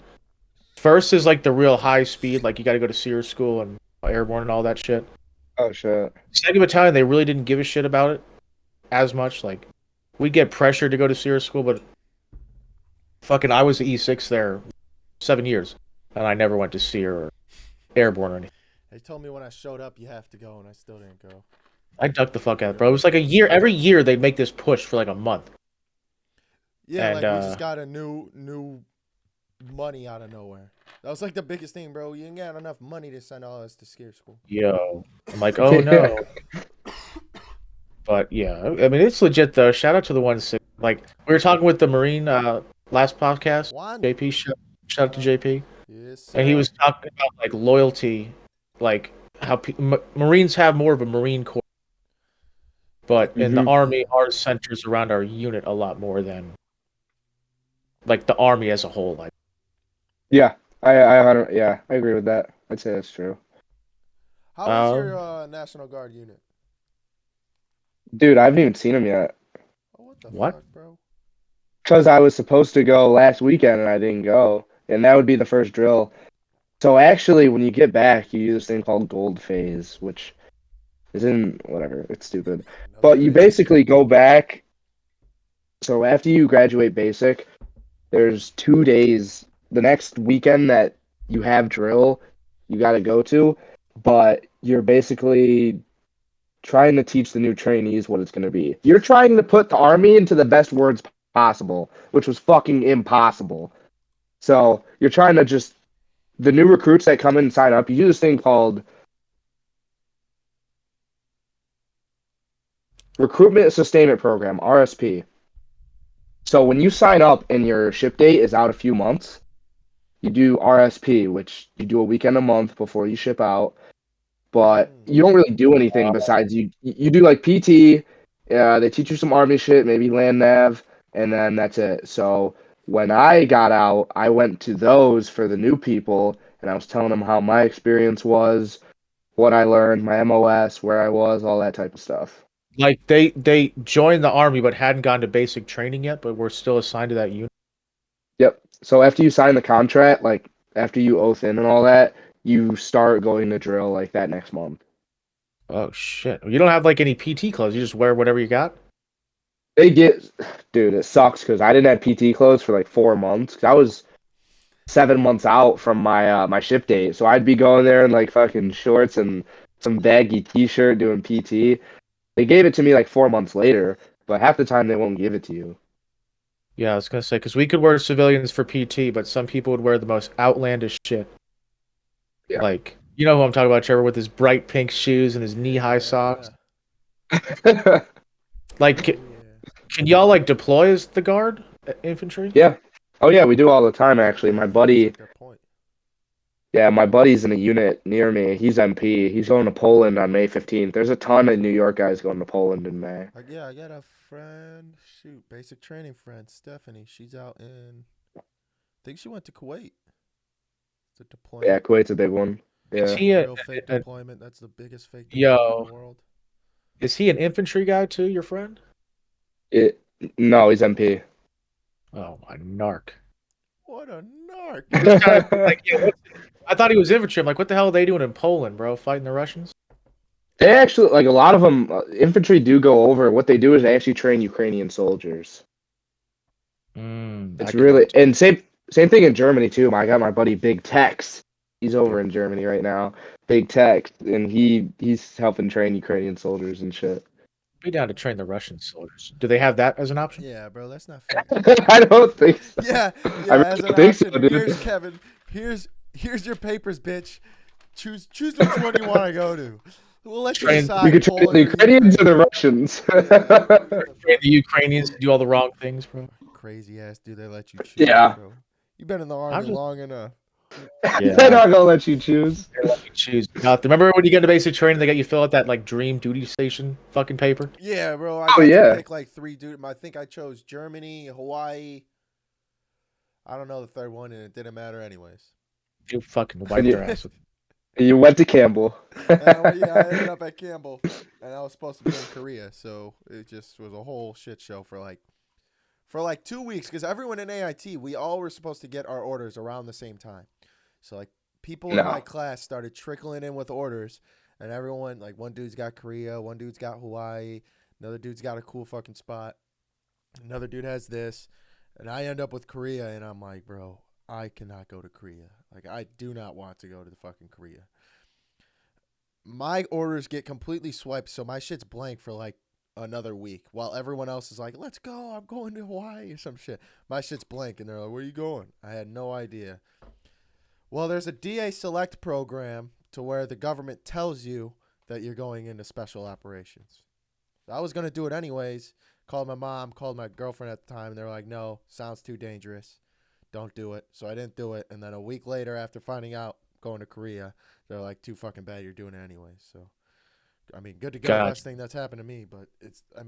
First is like the real high speed, like you got to go to SEER school and airborne and all that shit. Oh shit. Second battalion, they really didn't give a shit about it as much. Like we get pressured to go to SEER school, but fucking I was the E6 there 7 years, and I never went to SEER or airborne or anything. They told me when I showed up, you have to go, and I still didn't go. I ducked the fuck out, bro. It was like a year. Every year they'd make this push for like a month, Yeah, and like we just got a new money out of nowhere. That was like the biggest thing, bro. You ain't got enough money to send all us to scare school. yo, I'm like, oh Yeah. no. But yeah, I mean it's legit though. Shout out to the ones like we were talking with the Marine last podcast. Juan. JP, shout out to JP, Yes, sir. and he was talking about like loyalty, like how Marines have more of a Marine Corps, but in the hmm Army, ours centers around our unit a lot more than like the Army as a whole. Like, Yeah. Yeah, I agree with that. I'd say that's true. How is um, your National Guard unit? Dude, I haven't even seen him yet. Oh, what the what? fuck, bro? Because I was supposed to go last weekend and I didn't go. And that would be the first drill. So actually, when you get back, you do this thing called gold phase, which isn't whatever. It's stupid. Another But you phase. basically go back. So after you graduate basic, there's 2 days. The next weekend that you have drill, you got to go to. But you're basically trying to teach the new trainees what it's going to be. You're trying to put the army into the best words possible, which was fucking impossible. So you're trying to just the new recruits that come in and sign up. You do this thing called Recruitment Sustainment Program (RSP), So when you sign up and your ship date is out a few months, you do RSP, which you do a weekend a month before you ship out. But Mm. you don't really do anything besides you do like PT. They teach you some army shit, maybe land nav, and then that's it. So when I got out, I went to those for the new people, and I was telling them how my experience was, what I learned, my MOS, where I was, all that type of stuff. Like they joined the army but hadn't gone to basic training yet, but were still assigned to that unit. Yep. So after you sign the contract, like after you oath in and all that, you start going to drill like that next month. Oh shit! You don't have like any PT clothes. You just wear whatever you got. They get, dude, it sucks because I didn't have PT clothes for like 4 months. 'Cause I was 7 months out from my ship date, so I'd be going there in like fucking shorts and some baggy t-shirt doing PT. They gave it to me like 4 months later, but half the time they won't give it to you. Yeah, I was gonna say because we could wear civilians for PT, but some people would wear the most outlandish shit. Yeah. Like you know who I'm talking about, Trevor, with his bright pink shoes and his knee-high Yeah. socks. Like, Yeah. can y'all like deploy as the guard infantry? Yeah. Oh yeah, we do all the time actually. Yeah, I think that's like their point. Yeah, my buddy's in a unit near me. He's MP. He's going to Poland on May 15th. There's a ton of New York guys going to Poland in May. Yeah, I got a friend. Shoot, basic training friend, Stephanie. She's out in. I think she went to Kuwait. It's a Yeah, deployment. Kuwait's a big one. Is Yeah. he Real fake a deployment. That's the biggest fake deployment in yo? the world. Is he an infantry guy too? Your friend? It no, he's MP. Oh, my narc. What a narc. Just kind of like, yeah, I thought he was infantry. I'm like, what the hell are they doing in Poland, bro? Fighting the Russians? They actually like a lot of them. Infantry do go over. What they do is they actually train Ukrainian soldiers. I It's could really not. and same thing in Germany too. I got my buddy Big Tex. He's over in Germany right now. Big Tex, and he's helping train Ukrainian soldiers and shit. Be down to train the Russian soldiers. Do they have that as an option? Yeah, bro, that's not fair. I don't think so. Yeah, I yeah. As really an don't think so, option, dude. here's Kevin. Here's your papers, bitch. Choose which one you want to go to. We'll let you Train- decide. We could train Poland the or Ukrainians or Ukraine. the Russians. Train the Ukrainians to do all the wrong things, bro. Crazy ass, do they let you choose, Yeah. bro? You've been in the I'm army just long enough. yeah. They're not gonna let you choose. They let you choose. Now, remember when you get into basic training, they got you fill out that like dream duty station fucking paper? Yeah, bro. I Oh got to yeah. pick like three, dude. I think I chose Germany, Hawaii. I don't know the third one, and it didn't matter anyways. You fucking And wipe you, their ass with. you went to Campbell. Yeah, I ended up at Campbell, and I was supposed to be in Korea, so it just was a whole shit show for like 2 weeks because everyone in AIT, we all were supposed to get our orders around the same time. So like people in my No. class started trickling in with orders, and everyone like one dude's got Korea, one dude's got Hawaii, another dude's got a cool fucking spot, another dude has this, and I end up with Korea, and I'm like, bro, I cannot go to Korea. Like I do not want to go to the fucking Korea. My orders get completely swiped, so my shit's blank for like another week while everyone else is like, let's go, I'm going to Hawaii or some shit. My shit's blank, and they're like, where are you going? I had no idea. Well, there's a DA Select program to where the government tells you that you're going into special operations. So I was going to do it anyways. Called my mom, called my girlfriend at the time, and they were like, no, sounds too dangerous. Don't do it. So I didn't do it. And then a week later, after finding out going to Korea, they're like, too fucking bad, you're doing it anyways. So, I mean, good to go. Gotcha. Best thing that's happened to me. But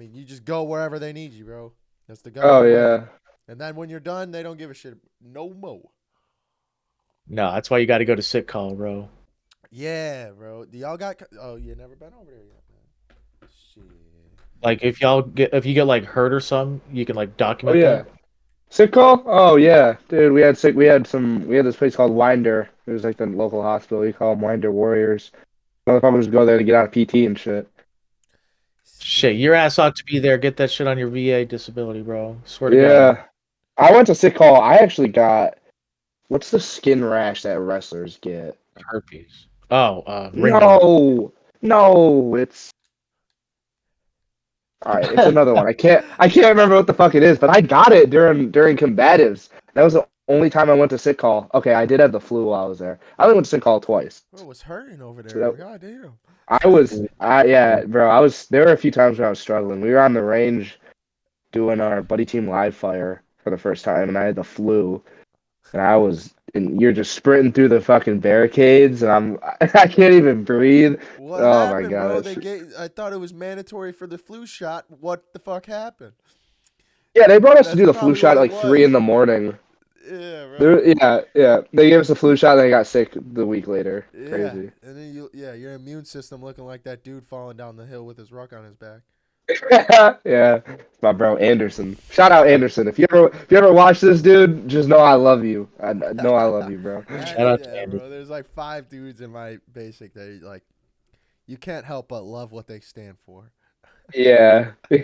you just go wherever they need you, bro. That's the Oh government way. yeah. And then when you're done, they don't give a shit no more. No, that's why you got to go to sick call, bro. Yeah, bro. Do y'all got? Oh, you never been over there yet, man. Shit. Like if you get like hurt or something, you can like Oh document yeah. that. Sick call? Oh yeah, dude. We had this place called Winder. It was like the local hospital. We call them Winder Warriors. Motherfuckers go there to get out of PT and shit. Shit, your ass ought to be there. Get that shit on your VA disability, bro. Swear to God. Yeah. I went to sick call. I actually got what's the skin rash that wrestlers get? Herpes. Oh, ringworm. No, it's all right. It's another one. I can't remember what the fuck it is, but I got it during combatives. That was the only time I went to sick call. Okay, I did have the flu while I was there. I only went to sick call twice. Bro, was hurting over So there. God damn. yeah, bro. There were a few times where I was struggling. We were on the range. doing our buddy team live fire for the first time, and I had the flu, and you're just sprinting through the fucking barricades, and I can't even breathe. What Oh my happened, bro? gosh. I thought it was mandatory for the flu shot. What the fuck happened? Yeah, they brought us to That's do the flu probably shot what at it like 3 in was. the morning. Yeah, bro. Yeah. They gave us a flu shot, and I got sick the week later. Yeah, Crazy. and then your immune system looking like that dude falling down the hill with his ruck on his back. Yeah, my bro Anderson. Shout out Anderson. If you ever watch this, dude, just know I love you. I know I love you, bro. Shout out to Yeah, Andy. bro. There's like 5 dudes in my basic that like you can't help but love what they stand for. Yeah. You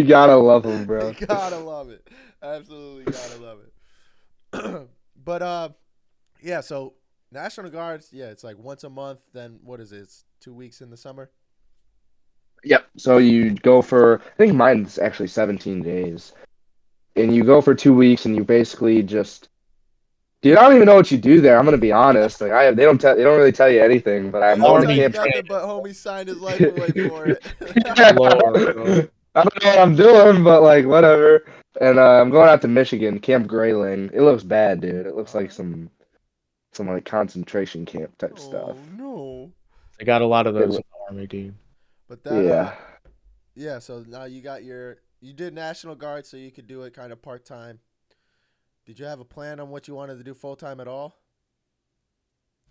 gotta love him, bro. You gotta love it. Absolutely gotta love it. But yeah. So National Guards, yeah, it's like once a month. Then what is it? It's 2 weeks in the summer. Yep. So you go for, I think mine's actually 17 days, and you go for 2 weeks, and you basically just, dude, I don't even know what you do there. I'm gonna be honest. Like they don't really tell you anything. But I'm They going to tell you Army camp. nothing, but homie signed his life away for it. Lord, bro. I don't know what I'm doing, but like whatever. And I'm going out to Michigan, Camp Grayling. It looks bad, dude. It looks like some like concentration camp type stuff. Oh no! I got a lot of It, those in loo- the Army, dude. But that yeah. yeah. So now you did National Guard, so you could do it kind of part time. Did you have a plan on what you wanted to do full time at all?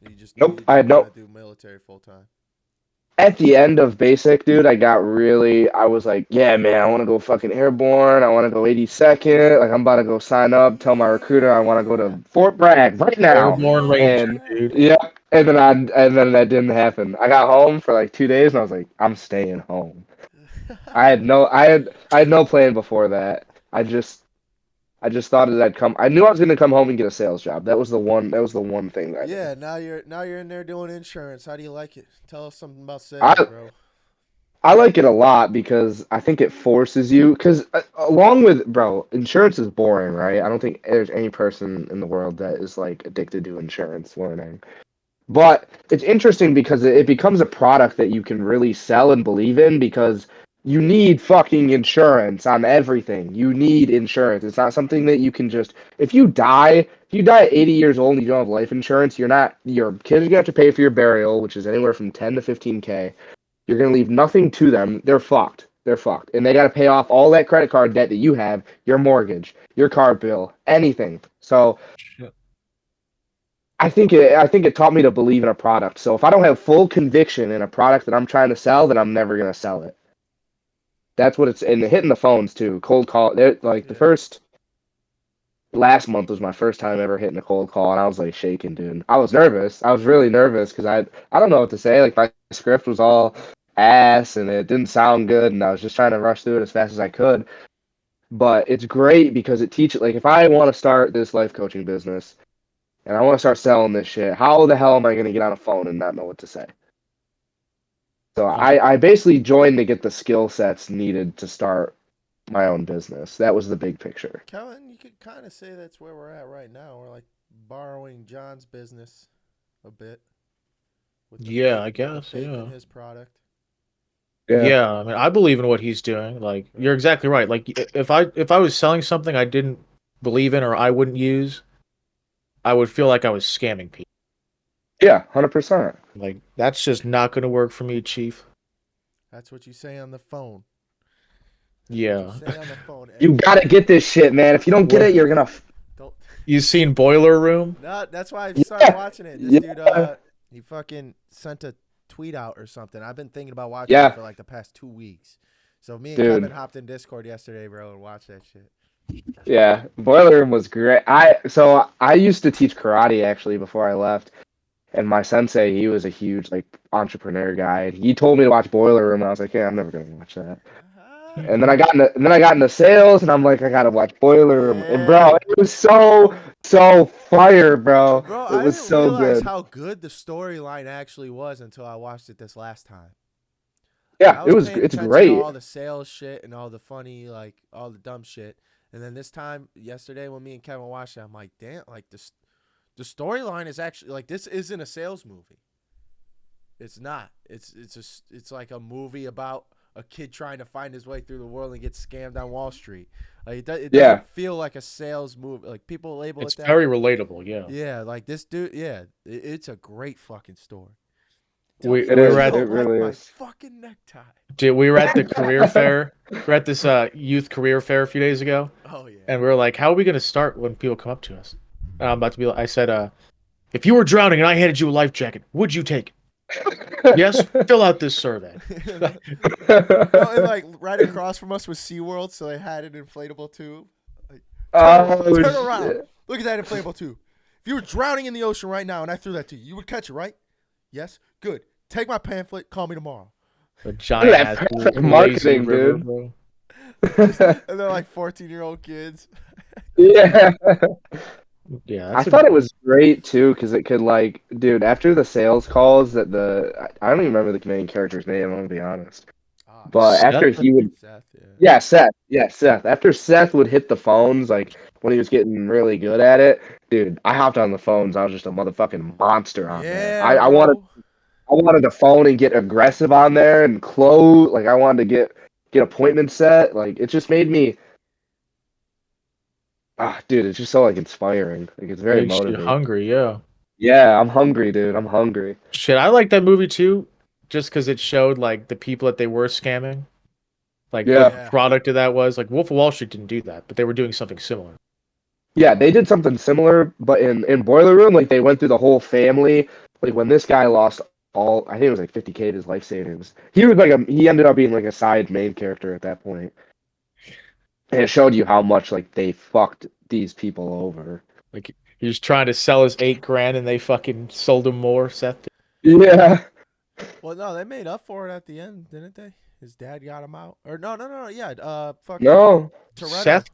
You just knew Nope. you I didn't had no. want to do military full time. At the end of basic, dude, I was like, yeah, man, I want to go fucking airborne. I want to go 82nd. Like, I'm about to go sign up, tell my recruiter I want to go Yeah. to Fort Bragg right now. Airborne Ranger, And Yeah. dude. yeah, and then that didn't happen. I got home for like 2 days, and I was like, I'm staying home. I had no plan before that. I just thought that I'd come. I knew I was gonna come home and get a sales job. That was the one thing that I knew. Yeah, now you're in there doing insurance. How do you like it? Tell us something about sales, I bro. I like it a lot because I think it forces you. Because along with bro, insurance is boring, right? I don't think there's any person in the world that is like addicted to insurance learning. But it's interesting because it becomes a product that you can really sell and believe in because you need fucking insurance on everything. You need insurance. It's not something that you can just if you die at 80 years old and you don't have life insurance, your kids are gonna have to pay for your burial, which is anywhere from 10 to 15K. You're gonna leave nothing to them. They're fucked. They're fucked. And they gotta pay off all that credit card debt that you have, your mortgage, your car bill, anything. So Shit. I think it taught me to believe in a product. So if I don't have full conviction in a product that I'm trying to sell, then I'm never gonna sell it. That's what it's and hitting the phones too. Cold call. Like the Yeah. first last month was my first time ever hitting a cold call, and I was like shaking, dude. I was nervous. I was really nervous because I don't know what to say. Like my script was all ass, and it didn't sound good, and I was just trying to rush through it as fast as I could. But it's great because it teaches. Like if I want to start this life coaching business and I want to start selling this shit, how the hell am I going to get on a phone and not know what to say? So I basically joined to get the skill sets needed to start my own business. That was the big picture. Kellen, you could kind of say that's where we're at right now. We're like borrowing John's business a bit with the Yeah, faith, I with the guess. faith in Yeah. his product. Yeah. Yeah, I mean, I believe in what he's doing. Like, you're exactly right. Like, if I was selling something I didn't believe in or I wouldn't use, I would feel like I was scamming people. Yeah, 100%. Like, that's just not going to work for me, Chief. That's what you say on the phone. That's what Yeah. you say on the phone. You got to get this shit, man. If you don't get What? it, you're going to Don't. You seen Boiler Room? No, that's why I started watching it. This dude, Yeah. he fucking sent a tweet out or something. I've been thinking about watching it Yeah, for like the past 2 weeks. So me and Kevin dude. hopped in Discord yesterday, bro, and watched that shit. Yeah, Boiler Room was great. I used to teach karate actually before I left, and my sensei, he was a huge like entrepreneur guy. And he told me to watch Boiler Room, and I was like, yeah, I'm never gonna watch that. And then I got into sales, and I'm like, I gotta watch Boiler Room. And bro, Yeah. it was so fire, bro. Bro, It I was didn't so realize good. how good the storyline actually was until I watched it this last time. Like Yeah, I was paying it's attention to great. all the sales shit and all the funny, like all the dumb shit. And then this time, yesterday, when me and Kevin watched it, I'm like, damn, like this, the storyline is actually like this isn't a sales movie. It's not. It's like a movie about a kid trying to find his way through the world and get scammed on Wall Street. Like it Yeah. doesn't feel like a sales move. Like people label It's it that. very relatable. Yeah. Yeah, like this dude. Yeah, it's a great fucking story. Tell We me It why we is. were you at It don't like really my is. fucking necktie. dude, we were at the career fair. We're at this youth career fair a few days ago, Oh yeah. and we were like, "How are we gonna start when people come up to us?" And I'm about to be. I said, "If you were drowning and I handed you a life jacket, would you take it? Yes. Fill out this survey." No, and like right across from us was SeaWorld, so they had an inflatable tube. Like, Oh, turn around. shit. Look at that inflatable tube. If you were drowning in the ocean right now and I threw that to you, you would catch it, right? Yes? Good. Take my pamphlet, call me tomorrow. A Look giant at ass that perfect lazy marketing, river, dude. bro. And they're like 14-year-old kids. Yeah. Yeah, I that's a thought it was great too because it could like, dude, after the sales calls that I don't even remember the main character's name, I'm gonna be honest. But Seth. after he would, Seth, yeah. yeah, Seth, yeah, Seth. After Seth would hit the phones, like when he was getting really good at it, dude, I hopped on the phones. I was just a motherfucking monster on there. Yeah, I wanted, bro. I wanted to phone and get aggressive on there and close. Like I wanted to get appointments set. Like it just made me, dude, it's just so like inspiring. Like it's very Makes you motivating. hungry, yeah. Yeah, I'm hungry, dude. I'm hungry. Shit, I like that movie too, just because it showed like the people that they were scamming, like what Yeah. the Yeah. product of that was. Like Wolf of Wall Street didn't do that, but they were doing something similar. Yeah, they did something similar, but in Boiler Room, like they went through the whole family. Like when this guy lost all, I think it was like 50K of his life savings. He was like he ended up being like a side main character at that point. And it showed you how much like they fucked these people over. Like he was trying to sell his 8 grand, and they fucking sold him more. Seth did. Yeah. Well, no, they made up for it at the end, didn't they? His dad got him out. Or no. Yeah, fucking No. Toretto. Seth.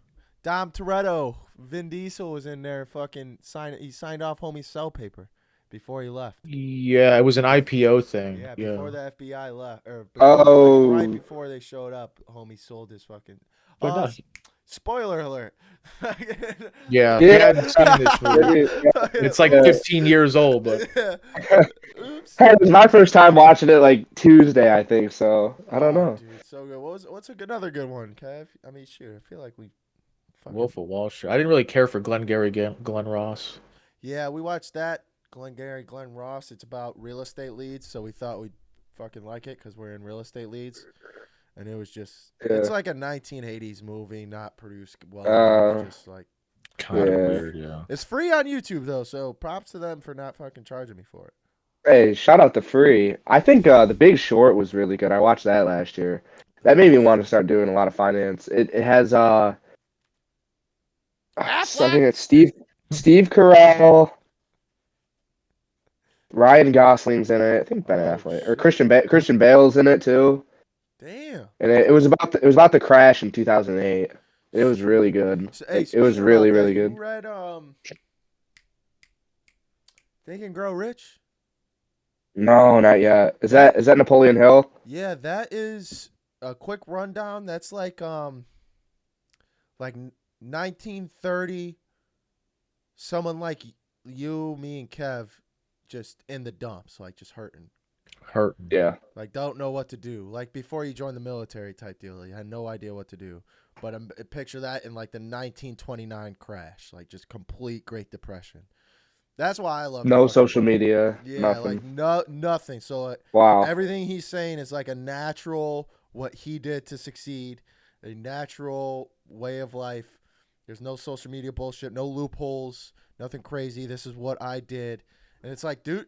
Dom Toretto. Vin Diesel was in there fucking he signed off homie's cell paper before he left. Yeah, it was an IPO thing. Yeah, Yeah, before the FBI left, or before, like, right Oh. before they showed up, homie sold his fucking. but no, Spoiler alert! yeah. If you Yeah. hadn't seen this movie, it's like Yeah. 15 years old, but Yeah. Oops. Hey, it was my first time watching it like Tuesday, I think. So I don't Oh, know. dude, so good. What's another good one, Kev? I mean, shoot, I feel like we fucking. Wolf of Wall Street. I didn't really care for Glengarry Glen Ross. Yeah, we watched that. Glenn Ross. It's about real estate leads, so we thought we'd fucking like it because we're in real estate leads. And it was just, it's Yeah. like a 1980s movie, not produced well enough. Just like, Kind of Yeah. weird, yeah. it's free on YouTube though, so props to them for not fucking charging me for it. Hey, shout out to Free. I think The Big Short was really good. I watched that last year. That made me want to start doing a lot of finance. It has I think it's Steve Carell, Ryan Gosling's in it. I think Ben Oh, Affleck or shit. Christian Bale's in it too. Damn. And it was about the crash in 2008. It was really good. So, hey, Like, it was speaking really about that, really good. you read Think and Grow Rich? No, not yet. Is that Napoleon Hill? Yeah, that is a quick rundown. That's like 1930. Someone like you, me, and Kev, just in the dumps, like just hurting, Hurting. Yeah. like don't know what to do. Like before you joined the military type deal, you had no idea what to do. But picture that in like the 1929 crash, like just complete Great Depression. That's why I love No the fucking social book. media. Yeah, Nothing. like nothing. So Wow. everything he's saying is like a natural what he did to succeed, a natural way of life. There's no social media bullshit, no loopholes, nothing crazy. This is what I did, and it's like, dude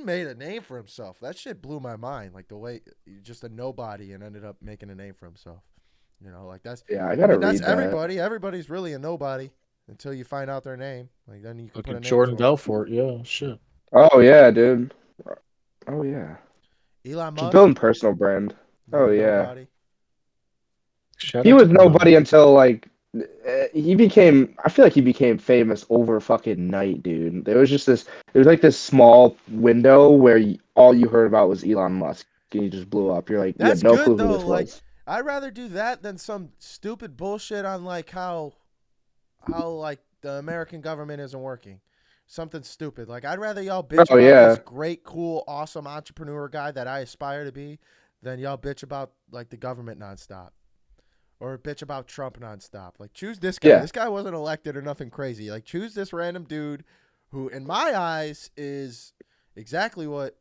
made a name for himself. That shit blew my mind. Like the way just a nobody and ended up making a name for himself. You know, like that's Yeah, I gotta that's read that. everybody. Everybody's really a nobody until you find out their name. Like then you can Look put a at name Jordan to 'em. Belfort. Yeah, shit. Oh yeah, dude. Oh yeah. Elon Just Musk, building personal brand. Oh another yeah. nobody. Shout He out to was Elon. nobody until like he became. I feel like he became famous over fucking night, dude. There was like this small window where all you heard about was Elon Musk, and he just blew up. You're like, you That's had no good clue who though. this Like was. I'd rather do that than some stupid bullshit on like how like the American government isn't working. Something stupid. Like I'd rather y'all bitch Oh about yeah. this great, cool, awesome entrepreneur guy that I aspire to be then y'all bitch about like the government nonstop. Or bitch about Trump nonstop. Like, choose this guy. Yeah. This guy wasn't elected or nothing crazy. Like, choose this random dude who, in my eyes, is exactly what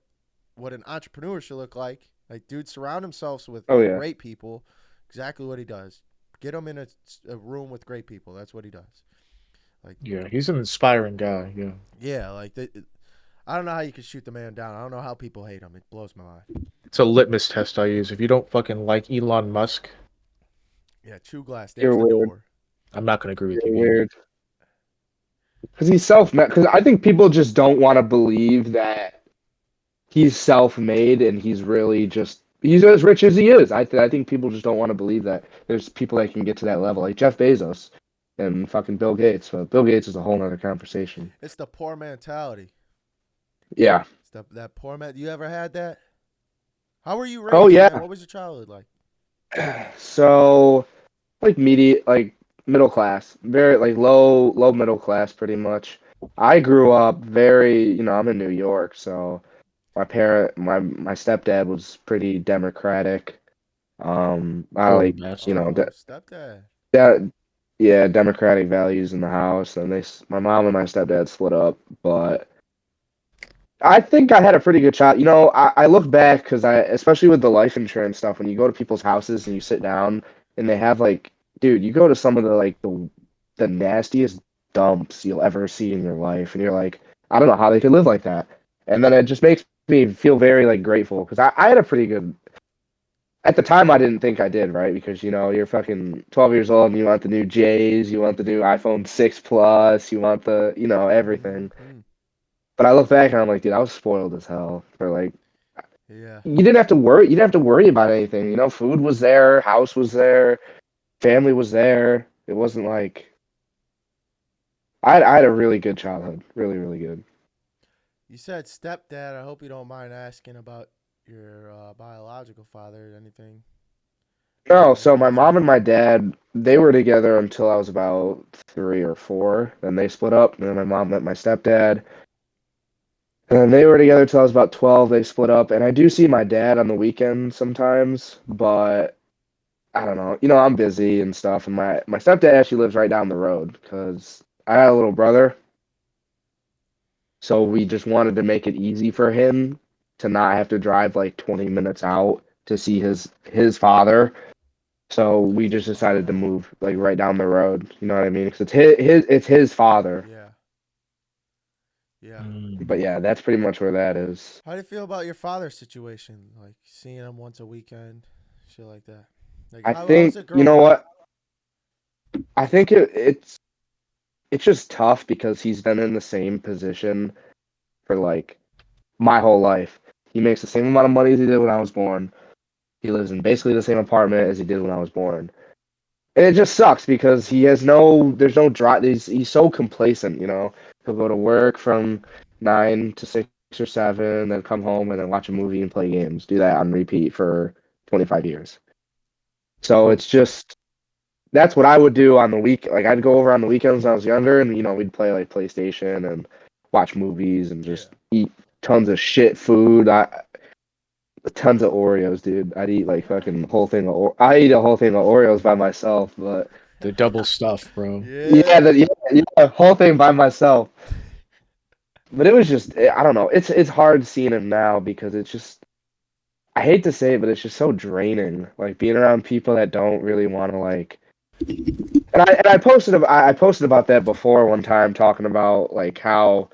an entrepreneur should look like. Like, dude, surround himself with Oh yeah. great people. Exactly what he does. Get him in a room with great people. That's what he does. Like, Yeah, he's an inspiring guy. Yeah. yeah, like I don't know how you can shoot the man down. I don't know how people hate him. It blows my mind. It's a litmus test I use. If you don't fucking like Elon Musk, Yeah, chew glass. You're There's the weird. door. I'm not going to agree with You're you. weird. Because he's self-made. Because I think people just don't want to believe that he's self-made and he's as rich as he is. I think people just don't want to believe that there's people that can get to that level, like Jeff Bezos and fucking Bill Gates. But Bill Gates is a whole nother conversation. It's the poor mentality. Yeah. It's that poor man. You ever had that? How were you Oh raised, man? yeah. What was your childhood like? So like middle class, very like low middle class, pretty much. I grew up I'm in New York, so my stepdad was pretty democratic. I Poor like, bastard. Stepdad. that, yeah, democratic values in the house, and my mom and my stepdad split up, but I think I had a pretty good shot. I look back because especially with the life insurance stuff, when you go to people's houses and you sit down and they have like, dude, you go to some of the nastiest dumps you'll ever see in your life, and you're like, I don't know how they could live like that. And then it just makes me feel very like grateful because I had a pretty good. At the time, I didn't think I did, right? Because you're fucking 12 years old and you want the new J's, you want the new iPhone 6 Plus, you want the everything. Mm-hmm. But I look back and I'm like, dude, I was spoiled as hell for like Yeah. you didn't have to worry. You didn't have to worry about anything. Food was there, house was there, family was there. It wasn't like I had a really good childhood, really, really good. You said stepdad. I hope you don't mind asking about your biological father or anything. No, Anything so my crazy? mom and my dad, they were together until I was about 3 or 4. Then they split up, and then my mom met my stepdad. And then they were together till I was about 12. They split up, and I do see my dad on the weekends sometimes, but I don't know. I'm busy and stuff, and my stepdad actually lives right down the road because I had a little brother, so we just wanted to make it easy for him to not have to drive like 20 minutes out to see his father. So we just decided to Oh, move like right down the road. You know what I mean? Because it's his father. yeah, yeah. Mm. But yeah, that's pretty much where that is. How do you feel about your father's situation? Like seeing him once a weekend, shit like that. Like I how's think it you know growing up? what? I think it's just tough because he's been in the same position for like my whole life. He makes the same amount of money as he did when I was born. He lives in basically the same apartment as he did when I was born. And it just sucks because there's no drive. He's so complacent. He'll go to work from 9 to 6 or 7, then come home and then watch a movie and play games. Do that on repeat for 25 years. So it's just that's what I would do on the week. Like I'd go over on the weekends when I was younger, and we'd play like PlayStation and watch movies and Yeah. just eat tons of shit food. Tons of Oreos, dude. I'd eat like fucking whole thing I eat a whole thing of Oreos by myself, but The double stuff, bro. yeah, Yeah. yeah, whole thing by myself. But it was just I don't know. It's hard seeing him now because it's just I hate to say it, but it's just so draining. Like being around people that don't really want to like. And I posted about that before one time, talking about like how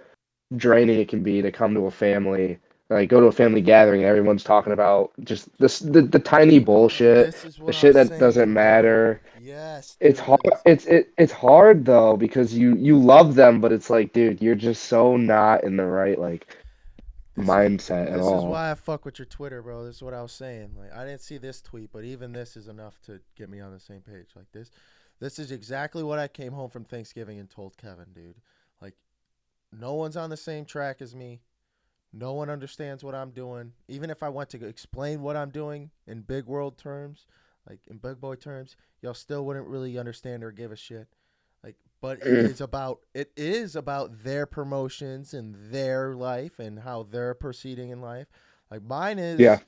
draining it can be to come to a family, like go to a family gathering and everyone's talking about just the tiny bullshit, This is the what I'm shit that doesn't saying, bro. matter. Yes, It's dude. hard. It's hard though because you love them, but it's like, dude, you're just so not in the right like This is mindset at this is all. why I fuck with your Twitter, bro. This is what I was saying. Like I didn't see this tweet, but even this is enough to get me on the same page. Like this is exactly what I came home from Thanksgiving and told Kevin, dude. Like no one's on the same track as me. No one understands what I'm doing. Even if I went to explain what I'm doing in big world terms, like in big boy terms, y'all still wouldn't really understand or give a shit. Like, but Mm, it is about their promotions and their life and how they're proceeding in life. Like yeah,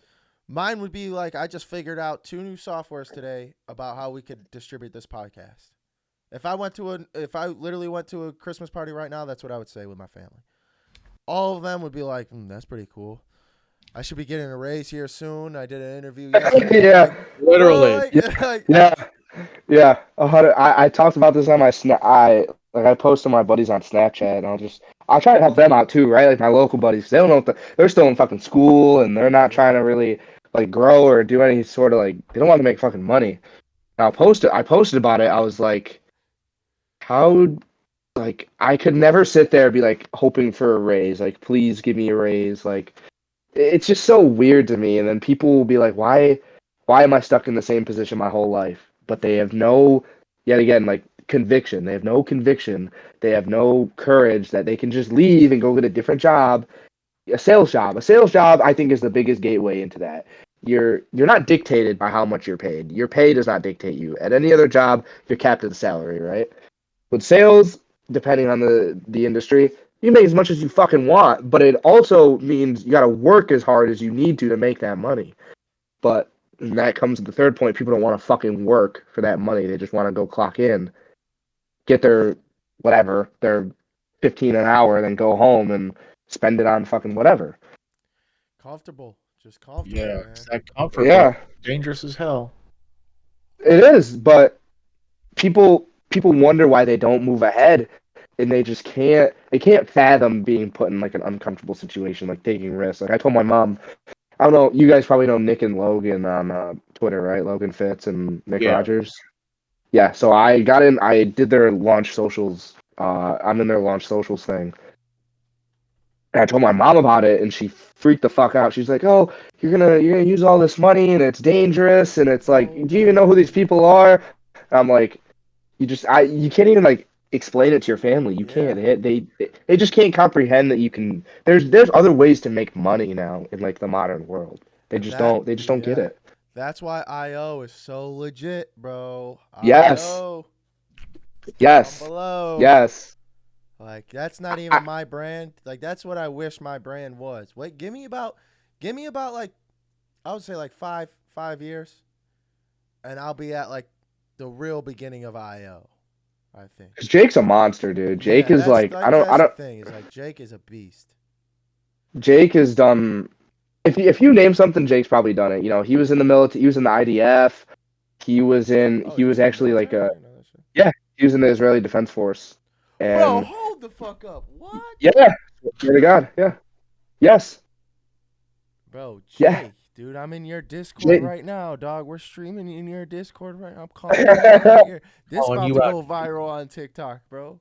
Mine would be like I just figured out 2 new softwares today about how we could distribute this podcast. If I literally went to a Christmas party right now, that's what I would say with my family. All of them would be like, that's pretty cool. I should be getting a raise here soon. I did an interview yesterday. Yeah. Like, bro, Literally. like, Yeah, yeah. I talked about this on my I post to my buddies on Snapchat, and I'll try to help them out too, right? Like my local buddies, they don't know they're still in fucking school, and they're not trying yeah, to really like grow or do any sort of like they don't want to make fucking money. And I posted about it. I was like, how like I could never sit there and be like hoping for a raise, like please give me a raise, like it's just so weird to me. And then people will be like, why am I stuck in the same position my whole life? But they have no, yet again, like conviction. They have no conviction. They have no courage that they can just leave and go get a different job, a sales job. A sales job, I think, is the biggest gateway into that. You're not dictated by how much you're paid. Your pay does not dictate you. At any other job, you're capped at the salary, right? With sales, depending on the industry, you make as much as you fucking want, but it also means you got to work as hard as you need to make that money. But that comes to the third point. People don't want to fucking work for that money. They just want to go clock in, get their whatever, their 15 an hour, then go home and spend it on fucking whatever. comfortable. Just comfortable, Yeah, man. it's that comfort, bro. Yeah, Dangerous as hell. it is. But people wonder why they don't move ahead, and they just can't. They can't fathom being put in like an uncomfortable situation, like taking risks. Like I told my mom, I don't know. You guys probably know Nick and Logan on Twitter, right? Logan Fitz and Nick Yeah. Rogers. Yeah. So I got in. I did their launch socials. I'm in their launch socials thing. And I told my mom about it, and she freaked the fuck out. She's like, "Oh, you're gonna use all this money, and it's dangerous, and it's like, Oh do you my even know who these god. people are?" And I'm like, you can't even like explain it to your family. You Yeah. can't. They just can't comprehend that you can. There's other ways to make money now in like the modern world. And that, They just don't get yeah. it. That's why IO is so legit, bro. Yes, IO down yes, below. yes. Like that's not I, even my brand. Like that's what I wish my brand was. Wait, give me about like I would say like 5 years, and I'll be at like the real beginning of IO. I think. 'Cause Jake's a monster, dude. Jake Yeah, is like I that's the don't. thing. Is like Jake is a beast. Jake has done. If you name something, Jake's probably done it. You know, he was in the military. He was in the IDF. Oh, He he was was in the actually like military. I a didn't know that shit. yeah. He was in the Israeli Defense Force, Bro, and hold the fuck up. What? yeah, swear to God, yeah, yes, Bro, yeah. Jake, dude, I'm in your Discord Jake, right now, dog. We're streaming in your Discord right now. I'm calling you out right here. This Calling about you to out. go viral on TikTok, bro.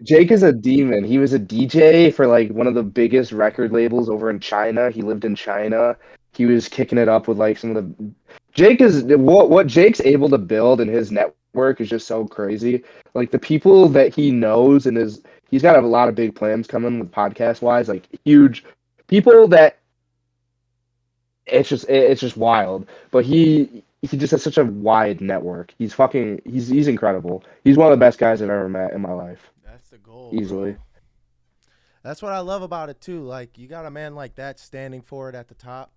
Jake is a demon. He was a DJ for like one of the biggest record labels over in China. He lived in China. He was kicking it up with like some of the Jake is what Jake's able to build in his network is just so crazy. Like the people that he knows and he's got a lot of big plans coming with podcast wise, like huge people that it's just wild. But he just has such a wide network. He's incredible. He's one of the best guys I've ever met in my life, That's the goal, easily. bro. That's what I love about it too. Like you got a man like that standing for it at the top.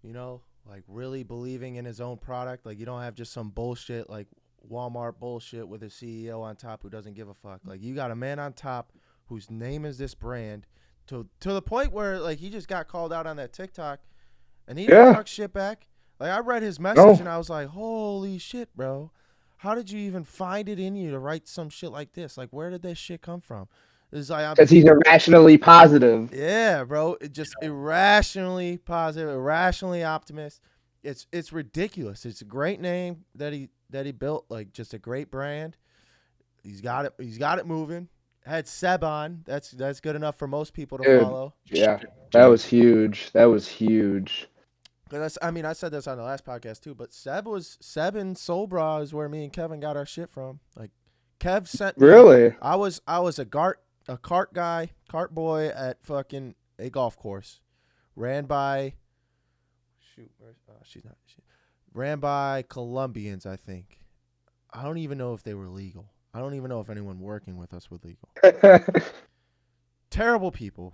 You know, like really believing in his own product. Like you don't have just some bullshit like Walmart bullshit with a CEO on top who doesn't give a fuck. Like you got a man on top whose name is this brand to the point where like he just got called out on that TikTok and he didn't Yeah. talk shit back. Like I read his message No. and I was like, "Holy shit, bro. How did you even find it in you to write some shit like this? Like where did this shit come from?" It's like Because he's irrationally positive. yeah, bro. It just irrationally positive, irrationally optimist. It's ridiculous. It's a great name that he built, like just a great brand. He's got it. He's got it moving. Had Seb on. That's good enough for most people to Dude, follow. yeah. That was huge. That was huge. Because I mean, I said this on the last podcast too. But Seb and Soulbra is where me and Kevin got our shit from. Like Kev sent me. Really? I was a cart guy, cart boy at fucking a golf course. Ran by ran by Colombians, I think. I don't even know if they were legal. I don't even know if anyone working with us was legal. Terrible people.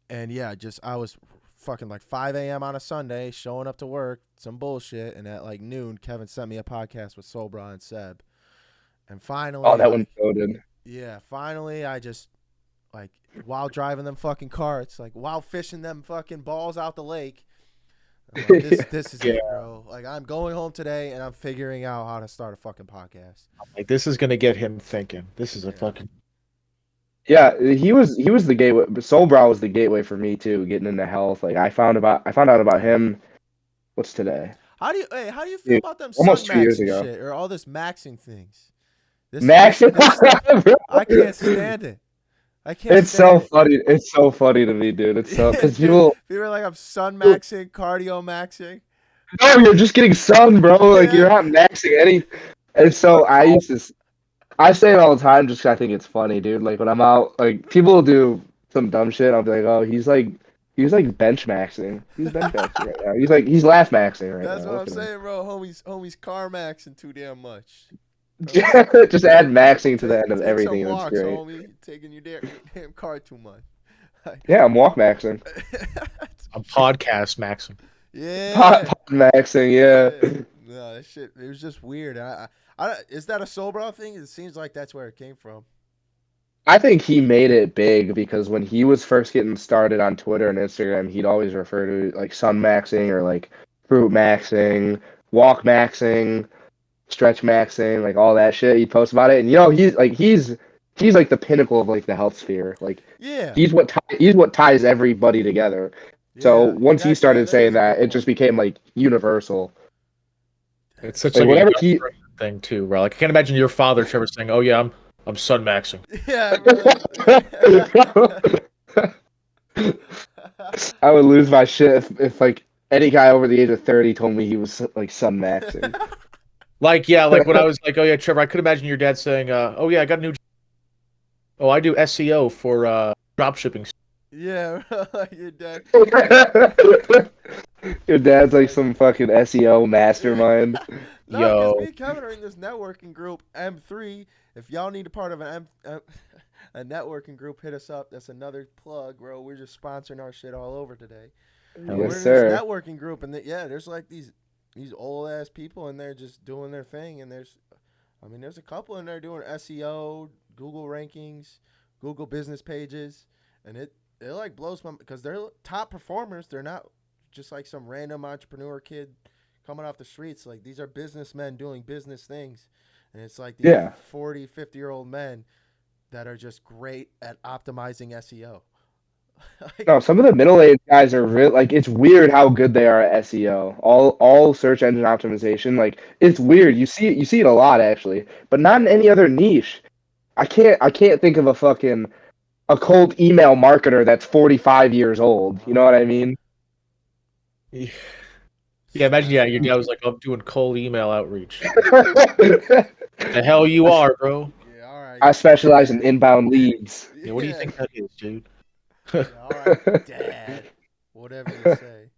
And yeah, just I was fucking like 5 a.m. on a Sunday, showing up to work, some bullshit, and at like noon, Kevin sent me a podcast with Sobra and Seb. And Oh, finally, that one's like, loaded. yeah, finally, I just like while driving them fucking carts, like while fishing them fucking balls out the lake. I'm like, this is Yeah. it, bro. Like, I'm going home today and I'm figuring out how to start a fucking podcast. Like this is gonna get him thinking. This is a Yeah. fucking Yeah, he was the gateway. Soulbrow was the gateway for me too, getting into health. Like I found out about him. What's today? How do you feel Dude, about them sun almost 2 years maxing ago. shit or all this maxing things? Max, This stuff, I can't stand it. I can't it's stand so it. funny. It's so funny to me, dude. It's so because Dude, people. are like, I'm sun maxing, cardio maxing. No, you're just getting sun, bro. Like Yeah. you're not maxing any. And so I say it all the time just 'cause I think it's funny, dude. Like when I'm out, like people will do some dumb shit. I'll be like, oh, he's like bench maxing. He's bench maxing right now. He's laugh maxing right That's now. what I'm Look at him. saying, bro. Homies car maxing too damn much. Just add maxing to the end of Take some everything. That's walks, great. homie. Taking your damn car too much. Yeah, I'm walk maxing. a podcast, Maxim. Yeah. Pot maxing, yeah. No, that shit. It was just weird. Is that a Sobrow thing? It seems like that's where it came from. I think he made it big because when he was first getting started on Twitter and Instagram, he'd always refer to like sun maxing or like fruit maxing, walk maxing, stretch maxing, like all that shit. He'd post about it, and he's like the pinnacle of like the health sphere. Like Yeah. he's what ties everybody together. So Yeah. once he started That saying is a that, good it just point. became like universal. It's such Like like a whenever young he person thing too, bro. Like I can't imagine your father Trevor saying, "Oh yeah, I'm sun maxing." Yeah, bro. I would lose my shit if like any guy over the age of 30 told me he was like sun maxing. Like yeah, like when I was like, "Oh yeah, Trevor," I could imagine your dad saying, "Oh yeah, I got a new. Oh, I do SEO for drop shipping." Yeah, your dad. Your dad's like some fucking SEO mastermind. No, because Yo. me and Kevin are in this networking group, M3. If y'all need a part of a networking group, hit us up. That's another plug, bro. We're just sponsoring our shit all over today. We're Yes, in sir. this networking group, and there's like these old ass people in there just doing their thing, and there's a couple in there doing SEO, Google rankings, Google business pages, and it like blows my because they're top performers. They're not just like some random entrepreneur kid coming off the streets. Like these are businessmen doing business things, and it's like these Yeah. 40, 50-year-old men that are just great at optimizing SEO. No, some of the middle-aged guys are real. Like it's weird how good they are at SEO. All search engine optimization. Like it's weird. You see it a lot actually, but not in any other niche. I can't think of a cold email marketer that's 45 years old. You know what I mean? Yeah, imagine your dad was like, "I'm doing cold email outreach." I The hell you are, bro. Yeah, all right. specialize in Dad. inbound leads. Yeah, what do you think that is, dude? Yeah, all right, Dad. Whatever you say.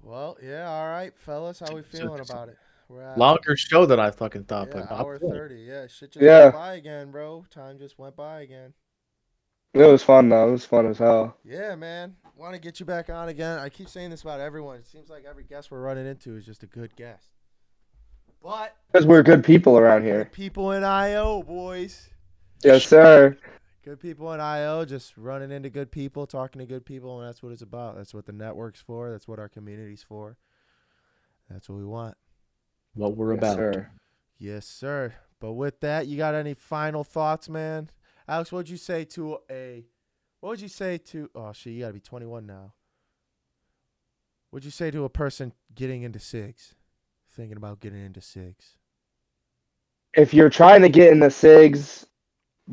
Well, yeah, all right, fellas. How we feeling about it? We're at Longer show than I fucking thought, yeah, but hour I'm good. 30. Yeah, shit just Yeah. went by again, bro. Time just went by again. It was fun though. It was fun as hell. Yeah, man. Want to get you back on again. I keep saying this about everyone. It seems like every guest we're running into is just a good guest. But Because we're good people around here. good people in IO, boys. Yes, sir. Good people in IO, just running into good people, talking to good people, and that's what it's about. That's what the network's for. That's what our community's for. That's what we want. What we're Yes, about. sir. Yes, sir. But with that, you got any final thoughts, man? Alex, what would you say to oh shit, you gotta be 21 now. What'd you say to a person getting into SIGs? Thinking about getting into SIGs? If you're trying to get in the SIGs,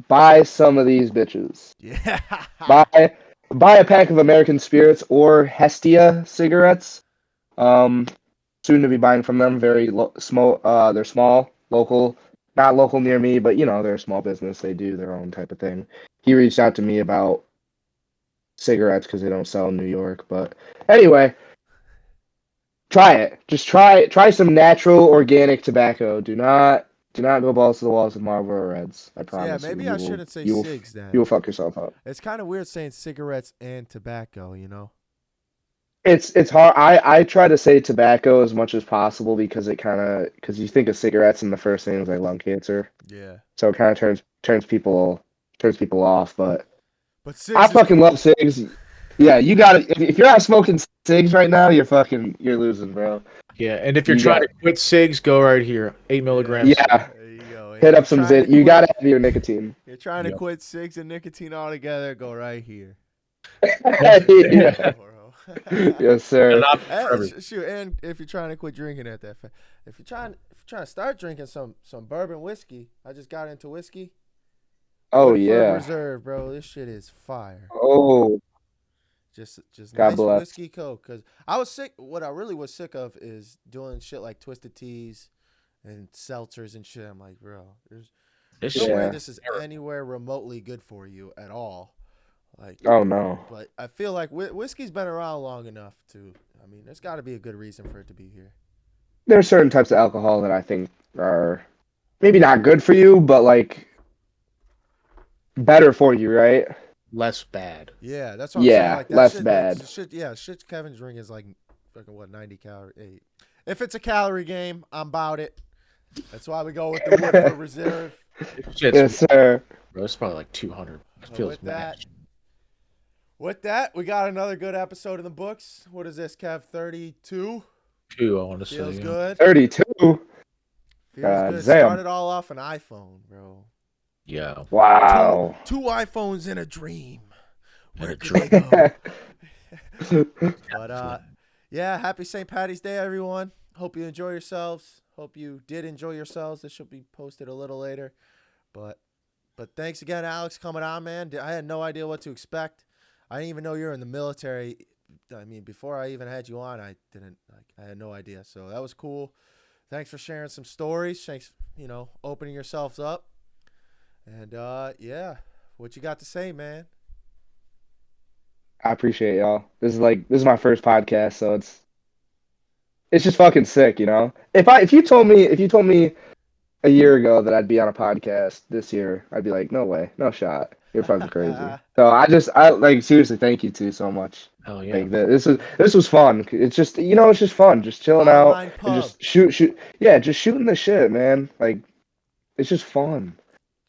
buy some of these bitches. Yeah. Buy a pack of American Spirits or Hestia cigarettes. Soon to be buying from them. Very small. They're small, local, not local near me, but they're a small business. They do their own type of thing. He reached out to me about cigarettes because they don't sell in New York. But anyway, try it. Just try some natural organic tobacco. Do not Do not go balls to the walls with Marlboro Reds. I So, yeah, promise maybe you. I shouldn't say You will, cigs you then. will fuck yourself up. It's kind of weird saying cigarettes and tobacco, you know? It's hard. I try to say tobacco as much as possible because because you think of cigarettes and the first thing is like lung cancer, Yeah. so it kind of turns people off. But But I cigs is fucking cool. love cigs. Yeah, you got to if you're not smoking cigs right now, you're losing, bro. Yeah, and if you're You trying got to quit cigs, go right here. 8 milligrams. yeah. There you go. And Hit if you're up some trying to zit. You quit, got to have your nicotine. you're trying to Yep. quit cigs and nicotine altogether, go right here. Yeah. Bro. Yes, An sir. option for Hey, everyone. shoot, and if you're trying to quit drinking at that, if you're trying to start drinking some bourbon whiskey, I just got into whiskey. Oh Woodford yeah. Reserve, bro. This shit is fire. Oh, Just God nice bless. whiskey coke. Cause I was sick. What I really was sick of is doing shit like twisted teas and seltzers and shit. I'm like, bro, there's This no shit. way Yeah. this is anywhere remotely good for you at all. Like, Oh no. but I feel like whiskey's been around long enough to. I mean, there's got to be a good reason for it to be here. There are certain types of alcohol that I think are maybe not good for you, but like better for you, right? Less bad. Yeah, that's what I'm saying. Yeah, Like that less shit. Like bad. shit. Yeah, shit. Kevin's drink is like fucking what 90 calorie. Hey, if it's a calorie game, I'm about it. That's why we go with the Woodford Reserve. This shit's, Yes, sir. bro, it's probably like 200. It feels With mad. that, we got another good episode in the books. What is this, Kev? 32. Two, I want to say. Feels Yeah. good. 32. Feels God good. damn. Started all off an iPhone, bro. Yeah. Wow. Two iPhones in a dream. Where And a could they go? But yeah, happy St. Patty's Day, everyone. Hope you enjoy yourselves. Hope you did enjoy yourselves. This should be posted a little later. But thanks again, Alex, coming on, man. I had no idea what to expect. I didn't even know you were in the military. I mean, before I even had you on, I had no idea. So that was cool. Thanks for sharing some stories. Thanks, opening yourselves up. And yeah, what you got to say, man? I appreciate y'all. This is my first podcast, so it's just fucking sick, you know. If you told me a year ago that I'd be on a podcast this year, I'd be like, no way, no shot. You're fucking crazy. So I like seriously, thank you two so much. Oh yeah. Like this was fun. It's just it's just fun, just chilling Bottom out line and pub. just shoot. Yeah, just shooting the shit, man. Like it's just fun.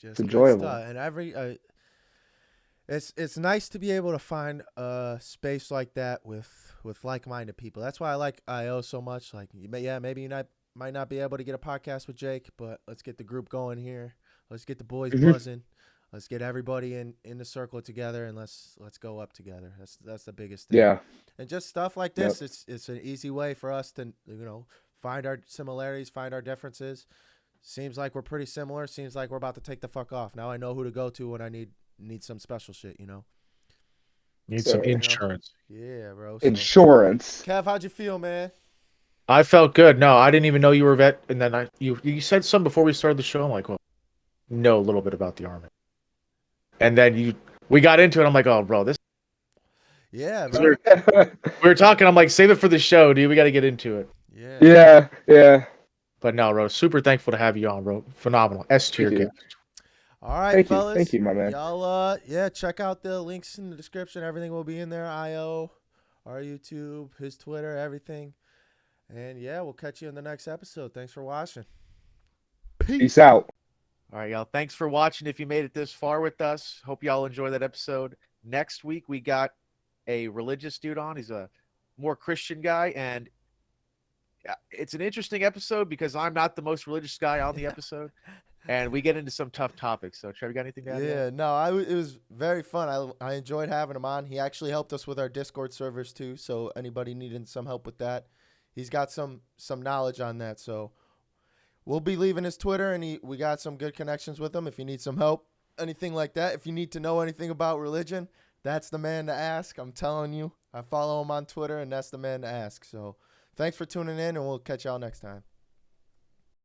Just It's enjoyable. good stuff. And it's nice to be able to find a space like that with like-minded people. That's why I like IO so much. Like, maybe you might not be able to get a podcast with Jake, but let's get the group going here. Let's get the boys buzzing. Let's get everybody in the circle together, and let's go up together. That's the biggest thing. Yeah. And just stuff like this, it's an easy way for us to find our similarities, find our differences. Seems like we're pretty similar. Seems like we're about to take the fuck off. Now I know who to go to when I need some special shit, Need So, some insurance. Yeah, bro. So, Insurance. Kev, how'd you feel, man? I felt good. No, I didn't even know you were a vet. And then you said some before we started the show. I'm like, well, know a little bit about the Army. And then we got into it. I'm like, oh, bro, this. Yeah, We bro. were talking. I'm like, save it for the show, dude. We got to get into it. Yeah. Yeah. But no, bro, super thankful to have you on, bro. Phenomenal. S tier Thank you. guest. All right, Thank fellas. Thank you, my man. Y'all, check out the links in the description. Everything will be in there. IO, our YouTube, his Twitter, everything. And yeah, we'll catch you in the next episode. Thanks for watching. Peace out. All right, y'all. Thanks for watching. If you made it this far with us, hope y'all enjoy that episode. Next week, we got a religious dude on. He's a more Christian guy, and it's an interesting episode because I'm not the most religious guy on the episode, and we get into some tough topics. So, Trevor, you got anything to add? Yeah, no, it was very fun. I enjoyed having him on. He actually helped us with our Discord servers too. So anybody needing some help with that, he's got some knowledge on that. So we'll be leaving his Twitter, and we got some good connections with him. If you need some help, anything like that, if you need to know anything about religion, that's the man to ask. I'm telling you. I follow him on Twitter, and that's the man to ask. So thanks for tuning in, and we'll catch y'all next time.